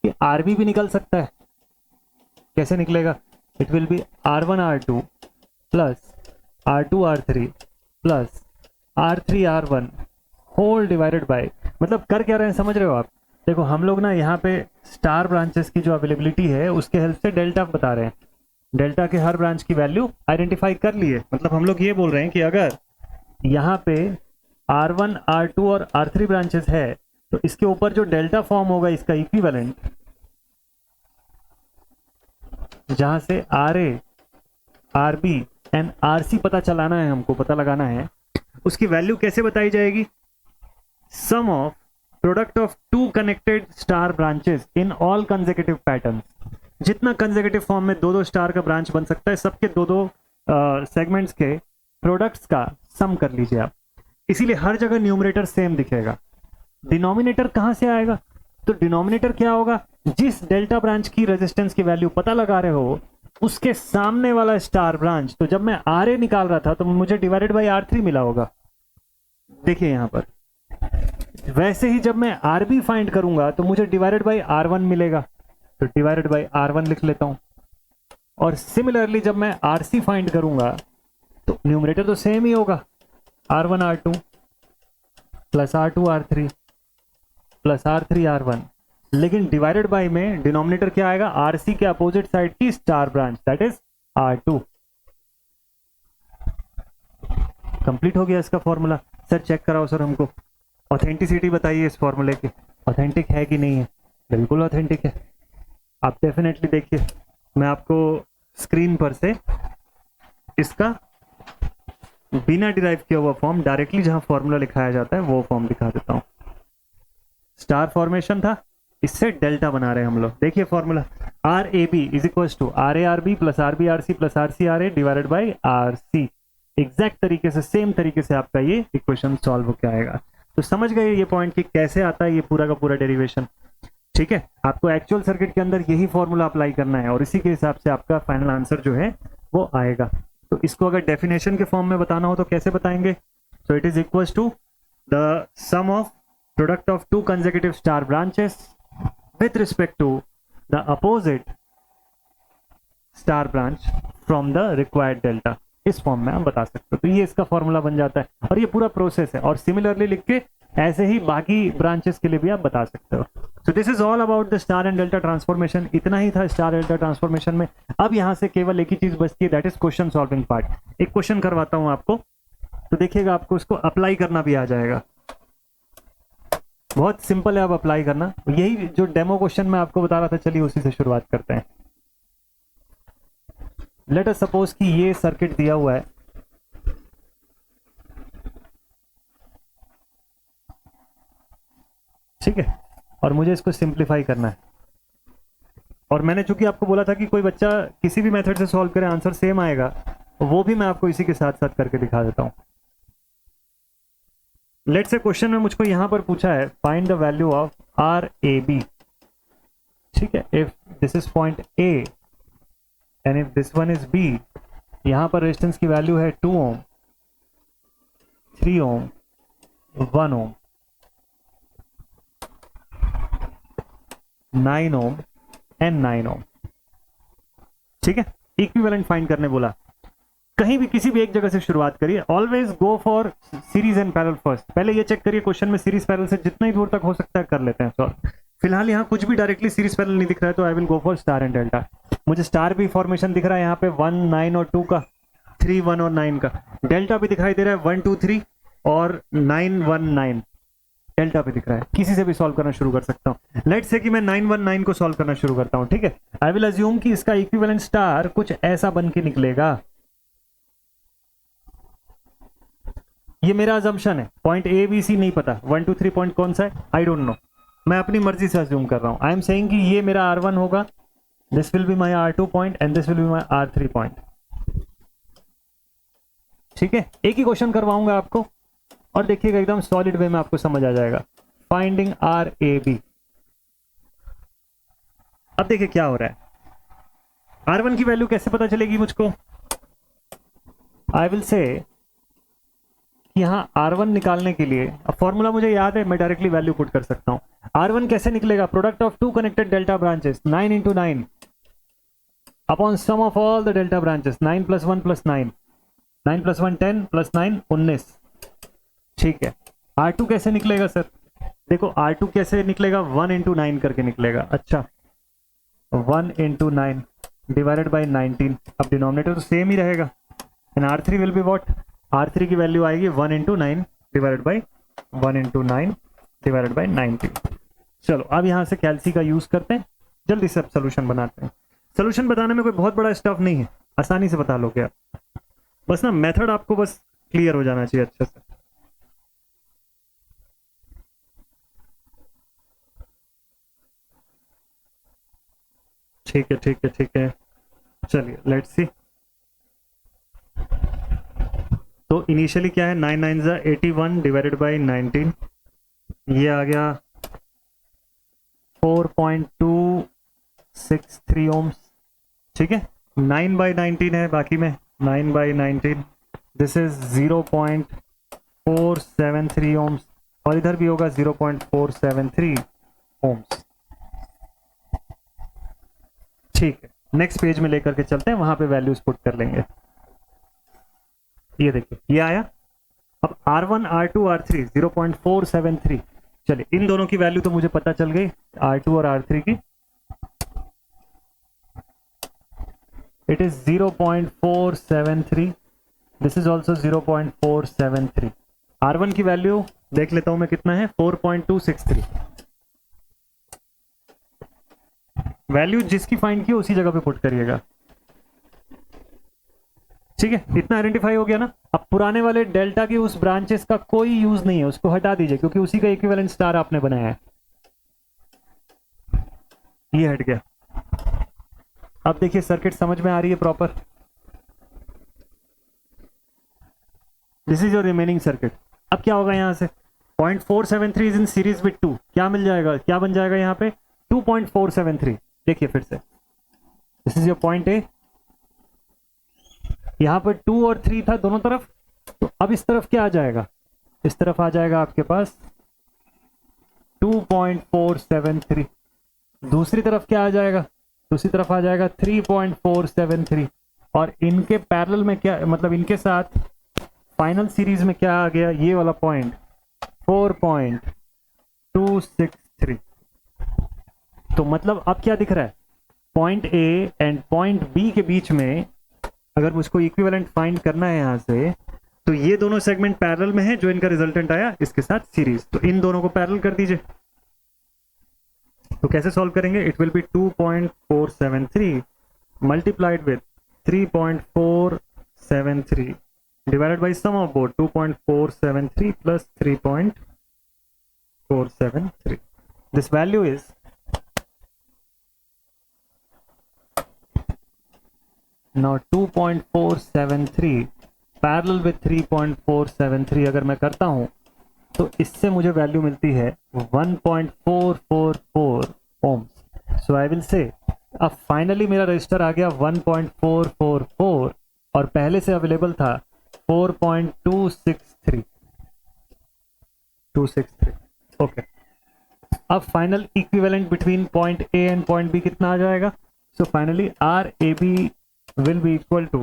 कि आरबी भी निकल सकता है। कैसे निकलेगा? It will be R1 R2 plus R2 R3 plus R3 R1 whole divided by, मतलब कर क्या रहे हैं समझ रहे हो आप? देखो हम लोग ना यहाँ पे स्टार ब्रांचेस की जो अवेलेबिलिटी है उसके हेल्प से डेल्टा बता रहे हैं। डेल्टा के हर ब्रांच की वैल्यू आइडेंटिफाई कर लिए, मतलब हम लोग ये बोल रहे हैं कि अगर यहाँ पे R1 R2 और R3 ब्रांचेस है तो इसके ऊपर जो डेल्टा फॉर्म होगा इसका इक्विवेलेंट, जहां से RA RB एंड RC पता चलाना है, हमको पता लगाना है, उसकी वैल्यू कैसे बताई जाएगी? Sum of product of two connected star branches in all consecutive pattern. जितना कंसेक्यूटिव फॉर्म में दो दो स्टार का ब्रांच बन सकता है, सबके दो दो सेगमेंट्स के प्रोडक्ट्स का सम कर लीजिए आप। इसीलिए हर जगह न्यूमरेटर सेम दिखेगा। डिनोमिनेटर कहां से आएगा? तो डिनोमिनेटर क्या होगा? जिस डेल्टा ब्रांच की रेजिस्टेंस की वैल्यू पता लगा रहे हो उसके सामने वाला स्टार ब्रांच। तो जब मैं RA निकाल रहा था तो मुझे डिवाइडेड बाय R3 मिला होगा, देखिए यहां पर। वैसे ही जब मैं RB फाइंड करूंगा तो मुझे डिवाइडेड बाय R1 मिलेगा, तो डिवाइडेड बाय R1 लिख लेता हूं। और सिमिलरली जब मैं RC फाइंड करूंगा तो न्यूमरेटर तो सेम ही होगा, R1 R2 plus R2 R3 plus R3 R1, लेकिन डिवाइडेड बाय में डिनोमिनेटर क्या आएगा? RC के अपोजिट साइड की star branch, that is R2। Complete हो गया इसका फॉर्मूला। सर चेक कराओ सर, हमको ऑथेंटिसिटी बताइए इस फॉर्मूले की, ऑथेंटिक है कि नहीं है? बिल्कुल ऑथेंटिक है। आप डेफिनेटली देखिए, मैं आपको स्क्रीन पर से इसका बिना डिराइव किया हुआ फॉर्म, डायरेक्टली जहां फॉर्मूला लिखाया जाता है वो फॉर्म दिखा देता हूं। स्टार फॉर्मेशन था, इससे डेल्टा बना रहे हैं हम लोग। देखिए formula, RAB is equal to RA-RB plus RB-RC plus RC-RA divided by RC। Exact तरीके से, सेम तरीके से आपका ये इक्वेशन सॉल्व होकर आएगा। तो समझ गए ये पॉइंट कि कैसे आता है ये पूरा का पूरा डेरिवेशन। ठीक है, आपको एक्चुअल सर्किट के अंदर यही फॉर्मूला अप्लाई करना है और इसी के हिसाब से आपका फाइनल आंसर जो है वो आएगा। तो इसको अगर डेफिनेशन के फॉर्म में बताना हो तो कैसे बताएंगे? So it is equal to the sum of product of two consecutive star branches with respect to the opposite star branch from the required delta। इस फॉर्म में आप बता सकते हो। तो ये इसका फॉर्मूला बन जाता है और ये पूरा प्रोसेस है। और सिमिलरली लिख के ऐसे ही बाकी ब्रांचेस के लिए भी आप बता सकते हो। So this is all about the star and delta transformation. इतना ही था स्टार डेल्टा ट्रांसफॉर्मेशन में। अब यहाँ से केवल एक ही चीज बचती है, that is question solving part. एक क्वेश्चन करवाता हूँ आपको, तो देखिएगा आपको इसको अप्लाई करना भी आ जाएगा। बहुत सिंपल है अब अप्लाई करना। यही जो डेमो क्वेश्चन मैं आपको बता रहा था, चलिए उसी से शुरुआत करते हैं। लेट अस सपोज कि ये सर्किट दिया हुआ है, ठीक है, और मुझे इसको सिंप्लीफाई करना है। और मैंने चूंकि आपको बोला था कि कोई बच्चा किसी भी मेथड से सॉल्व करे आंसर सेम आएगा, वो भी मैं आपको इसी के साथ साथ करके दिखा देता हूं। लेट्स से क्वेश्चन में मुझको यहां पर पूछा है find the value of RAB। ठीक है, if this is point A and if this one is B, यहां पर रेजिस्टेंस की वैल्यू है 2 ohm, 3 Om, 1 Om, 9 ohm and 9 ओम। ठीक है, इक्विवेलेंट फाइंड करने बोला। कहीं भी किसी भी एक जगह से शुरुआत करिए। Always go for series and parallel first. पहले ये चेक करिए क्वेश्चन में सीरीज पैरेलल से जितना ही दूर तक हो सकता है कर लेते हैं सॉल्व। फिलहाल यहाँ कुछ भी डायरेक्टली सीरीज पैरेलल नहीं दिख रहा है, तो I will go for star and delta. मुझे स्टार भी फॉर्मेशन दिख रहा है यहाँ पे 1, 9 और 2 का, 3, 1 और 9 का। डेल्टा भी दिखाई दे रहा है 1, 2, 3 और 9, 1, 9 डेल्टा भी दिख रहा है। किसी से भी सॉल्व करना शुरू कर सकता हूँ। लेट्स से कि मैं 9, 1, 9 को सॉल्व करना शुरू करता हूँ। ठीक है, आई विल अज्यूम कि इसका इक्विवेलेंट स्टार कुछ ऐसा बन के निकलेगा। ये मेरा अजम्पशन है, पॉइंट A B C नहीं पता, 1 2 3 पॉइंट कौन सा है आई डोंट नो, मैं अपनी मर्जी से अज्यूम कर रहा हूं। आई एम सेइंग कि ये मेरा R1 होगा, this will be my R2 point and this will be my R3 point. ठीक है, एक ही क्वेश्चन करवाऊंगा आपको और देखिएगा एकदम सॉलिड वे में आपको समझ आ जाएगा। Finding RAB। अब देखिए क्या हो रहा है। R1 की वैल्यू कैसे पता चलेगी मुझको? आई विल से कि यहाँ R1 निकालने के लिए, अब फॉर्मूला मुझे याद है, मैं डायरेक्टली वैल्यू पुट कर सकता हूँ। R1 कैसे निकलेगा? Product of two connected delta branches 9 into 9 upon sum of all the delta branches 9 plus 1 plus 9, 9 plus 1 10 plus 9 19। ठीक है, R2 कैसे निकलेगा सर? देखो R2 कैसे निकलेगा, 1 इंटू 9 करके निकलेगा। अच्छा, 1 इंटू 9 डिवाइडेड बाई 19। अब डिनोमिनेटर तो सेम ही रहेगा, and R3 will be what? R3 की वैल्यू आएगी 1 into 9 divided by 1 into 9 divided by 19। चलो अब यहाँ से कैल्सी का यूज करते हैं, जल्दी से अब सोल्यूशन बनाते हैं। सोल्यूशन बताने में कोई बहुत बड़ा स्टफ नहीं है, आसानी से बता लोगे आप, बस ना मेथड आपको बस क्लियर हो जाना चाहिए अच्छे से। ठीक है ठीक है ठीक है, चलिए लेट्स सी। तो इनिशियली क्या है, 9 9 जा 81 डिवाइडेड बाई 19, ये आ गया 4.263 ओम्स। ठीक है, 9 बाई 19 है बाकी में, 9 बाई 19, दिस इज 0.473 ओम्स, और इधर भी होगा 0.473 ओम्स। ठीक है, नेक्स्ट पेज में लेकर के चलते हैं, वहां पे वैल्यूज पुट कर लेंगे। ये देखिए ये आया। अब R1 R2 R3 0.473, चलिए इन दोनों की वैल्यू तो मुझे पता चल गई, R2 और R3 की। It is 0.473, this is also 0.473। R1 की वैल्यू देख लेता हूं मैं कितना है, 4.263। वैल्यू जिसकी फाइंड की उसी जगह पे पुट करिएगा। ठीक है, इतना आइडेंटिफाई हो गया ना। अब पुराने वाले डेल्टा की उस ब्रांचेस का कोई यूज नहीं है, उसको हटा दीजिए, क्योंकि उसी का इक्विवेलेंट स्टार आपने बनाया है। ये हट गया। अब देखिए सर्किट समझ में आ रही है proper. This is your remaining circuit. अब क्या होगा यहां से, 0.473 इज इन सीरीज विद 2, क्या मिल जाएगा, क्या बन जाएगा यहाँ पे, 2.473। देखिए फिर से, this is your point A, यहां पर 2 और 3 था दोनों तरफ, तो अब इस तरफ क्या आ जाएगा, इस तरफ आ जाएगा आपके पास 2.473। दूसरी तरफ क्या आ जाएगा, दूसरी तरफ आ जाएगा 3.473, और इनके पैरेलल में क्या, मतलब इनके साथ फाइनल सीरीज में क्या आ गया, ये वाला पॉइंट 4.263। तो मतलब अब क्या दिख रहा है, point A and point B के बीच में अगर मुझको इक्विवेलेंट फाइंड करना है यहां से, तो ये दोनों सेगमेंट पैरेलल में है, जो इनका रिजल्टेंट आया इसके साथ सीरीज, तो इन दोनों को पैरेलल कर दीजिए। तो कैसे सॉल्व करेंगे, it will be 2.473 multiplied with 3.473 divided by sum of both 2.473 plus 3.473। This value is now 2.473 parallel with 3.473 अगर मैं करता हूं तो इससे मुझे वैल्यू मिलती है 1.444 ओम्स। सो आई विल से अब फाइनली मेरा रजिस्टर आ गया 1.444 और पहले से अवेलेबल था 4.263 ओके। अब final equivalent between point A and point B कितना आ जाएगा, so finally R A B will be equal to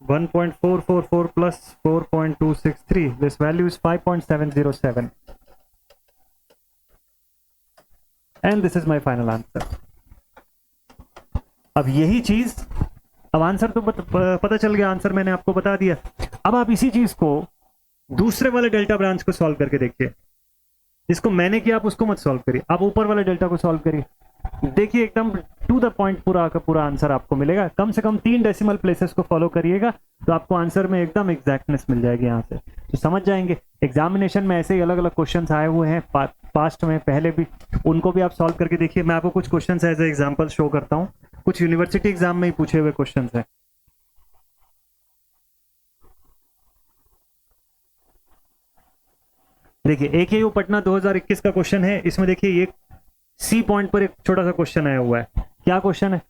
1.444 plus 4.263. This value is 5.707 and this is my final answer. अब यही चीज, अब आंसर तो पता चल गया, आंसर मैंने आपको बता दिया। अब आप इसी चीज को दूसरे वाले डेल्टा ब्रांच को सॉल्व करके देखिए, जिसको मैंने किया आप उसको मत सॉल्व करिए, आप ऊपर वाले डेल्टा को सॉल्व करिए। देखिए एकदम टू द पॉइंट पूरा का पूरा आंसर आपको मिलेगा। कम से कम 3 डेसिमल प्लेसेस को फॉलो करिएगा तो आपको आंसर में एकदम एग्जैक्टनेस मिल जाएगी यहाँ से, तो समझ जाएंगे। एग्जामिनेशन में ऐसे ही अलग अलग क्वेश्चंस आए हुए हैं पास्ट में, पहले भी, उनको भी आप सॉल्व करके देखिए। मैं आपको कुछ questions as a example show करता हूँ, कुछ यूनिवर्सिटी एग्जाम में ही पूछे हुए क्वेश्चंस हैं। देखिए AKU पटना 2021 का क्वेश्चन है, इसमें देखिए ये सी पॉइंट पर एक छोटा सा क्वेश्चन आया हुआ है। क्या क्वेश्चन है,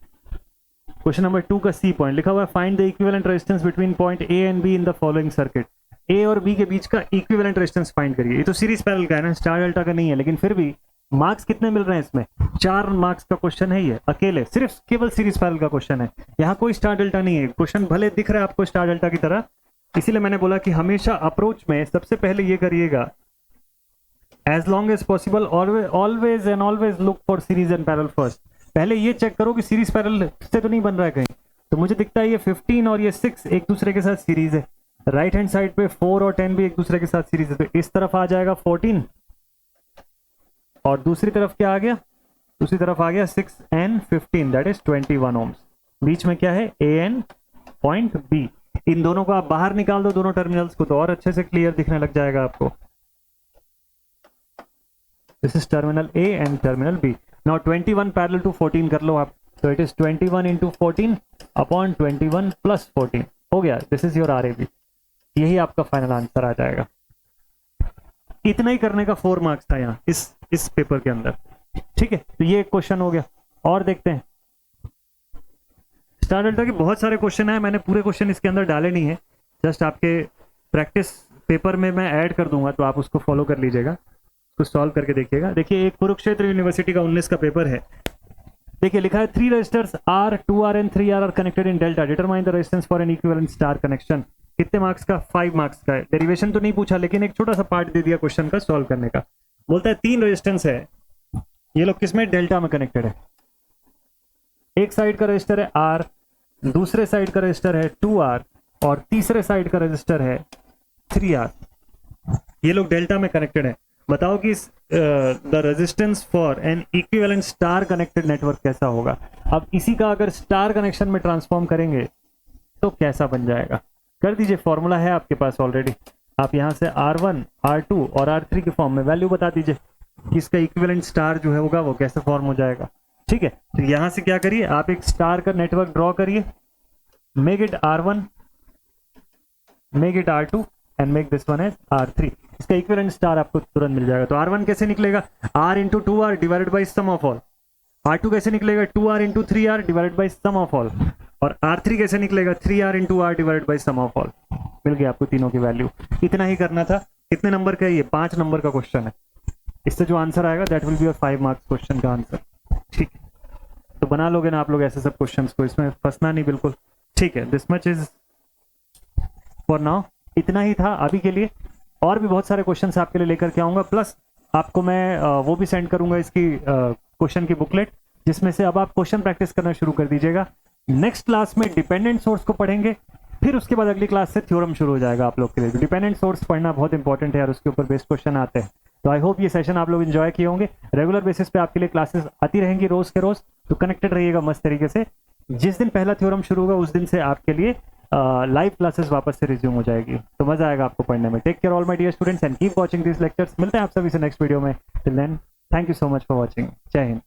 क्वेश्चन नंबर 2 का सी पॉइंट लिखा हुआ है, find the equivalent resistance between point A and B in the following circuit. A और बी के बीच का इक्विवेलेंट रेजिस्टेंस फाइंड करिए। ये तो सीरीज पैरेलल का है ना, स्टार डेल्टा का नहीं है, लेकिन फिर भी मार्क्स कितने मिल रहे हैं इसमें? 4 मार्क्स का क्वेश्चन है ये, अकेले सिर्फ केवल सीरीज पैरेलल का क्वेश्चन है। यहाँ कोई स्टार डेल्टा नहीं है। क्वेश्चन भले दिख रहा है आपको स्टार डेल्टा की तरह, इसीलिए मैंने बोला कि हमेशा अप्रोच में सबसे पहले ये करिएगा, as long as possible always and always look for series and parallel first. पहले ये चेक करो कि सीरीज पैरेलल से तो नहीं बन रहा है कहीं। तो मुझे दिखता है ये 15 और ये 6 एक दूसरे के साथ सीरीज है। राइट हैंड साइड पे 4 और 10 भी एक दूसरे के साथ सीरीज है, तो इस तरफ आ जाएगा 14 और दूसरी तरफ क्या आ गया? दूसरी तरफ आ गया 6 and 15, दैट इज 21 ohms। बीच में क्या है? A N point B. इन दोनों को आप बाहर निकाल दो, दोनों टर्मिनल्स को, तो और अच्छे से क्लियर दिखने लग जाएगा आपको। This is terminal A and terminal B. Now 21 parallel to 14 कर लो आप, तो इट इज 21 into 14 अपॉन 21 प्लस 14 हो गया। This is your RAB। यही आपका फाइनल आंसर आ जाएगा। इतना ही करने का 4 मार्क्स था यहाँ इस पेपर के अंदर, ठीक है। तो ये एक क्वेश्चन हो गया। और देखते हैं, स्टार डेल्टा के बहुत सारे क्वेश्चन है, मैंने पूरे क्वेश्चन इसके अंदर डाले नहीं है, जस्ट आपके प्रैक्टिस पेपर में मैं ऐड कर दूंगा, तो आप उसको फॉलो कर लीजिएगा, उसको सॉल्व करके देखिएगा। देखिए एक कुरुक्षेत्र यूनिवर्सिटी का 19 का पेपर है। देखिए लिखा है 3 resistors R, 2R and 3R are connected in delta, determine the resistance for an equivalent star connection. कितने मार्क्स का? 5 मार्क्स का है। डेरिवेशन तो नहीं पूछा, लेकिन एक छोटा सा पार्ट दे दिया क्वेश्चन का सॉल्व करने का। बोलता है 3 रेजिस्टेंस है, ये लोग किसमें? डेल्टा में कनेक्टेड है। एक साइड का रेजिस्टर है R, दूसरे साइड का रेजिस्टर है 2R और तीसरे साइड का रेजिस्टर है 3R। ये लोग डेल्टा में कनेक्टेड है। बताओ कि the resistance for an equivalent star connected network कैसा होगा। अब इसी का अगर स्टार कनेक्शन में ट्रांसफॉर्म करेंगे तो कैसा बन जाएगा? कर दीजिए, फॉर्मूला है आपके पास ऑलरेडी। आप यहां से R1, R2 और R3 के फॉर्म में वैल्यू बता दीजिए कि इसका इक्विवेलेंट स्टार जो है होगा वो कैसे फॉर्म हो जाएगा, ठीक है। तो यहां से क्या करिए, आप एक स्टार का नेटवर्क ड्रॉ करिए, make it R1, make it R2 and make this one as R3। इसका इक्विवेलेंट स्टार आपको तुरंत मिल जाएगा। तो R1 कैसे निकलेगा? R into 2R divided by sum of all. R2 कैसे निकलेगा? 2R into 3R divided by sum of all. और R3 कैसे निकलेगा? 3R into R divided by sum of all. मिल गया आपको तीनों की वैल्यू। इतना ही करना था। कितने नंबर का है ये? 5 नंबर का क्वेश्चन है। इससे जो आंसर आएगा that will be your 5 marks question का आंसर, ठीक है। तो बना लोगे ना आप लोग ऐसे सब क्वेश्चंस को, इसमें फंसना नहीं बिल्कुल, ठीक है। This much is for now. इतना ही था अभी के लिए। और भी बहुत सारे क्वेश्चंस आपके लिए लेकर के आऊंगा, प्लस आपको मैं वो भी सेंड करूंगा इसकी क्वेश्चन की बुकलेट, जिसमें से अब आप क्वेश्चन प्रैक्टिस करना शुरू कर दीजिएगा। नेक्स्ट क्लास में डिपेंडेंट सोर्स को पढ़ेंगे, फिर उसके बाद अगली क्लास से थ्योरम शुरू हो जाएगा आप लोग के लिए। डिपेंडेंट सोर्स पढ़ना बहुत इंपॉर्टेंट है और उसके ऊपर बेस्ड क्वेश्चन आते हैं। तो आई होप ये सेशन आप लोग एंजॉय किए होंगे। रेगुलर बेसिस पे आपके लिए क्लासेस आती रहेंगी रोज के रोज, तो कनेक्टेड रहिएगा मस्त तरीके से। जिस दिन पहला थ्योरम शुरू होगा उस दिन से आपके लिए लाइव क्लासेस वापस से रिज्यूम हो जाएगी, तो मजा आएगा आपको पढ़ने में। Take care all my dear students and keep watching this lectures. मिलते हैं आप सभी से नेक्स्ट वीडियो में। Till then thank you so much for watching. जय हिंद।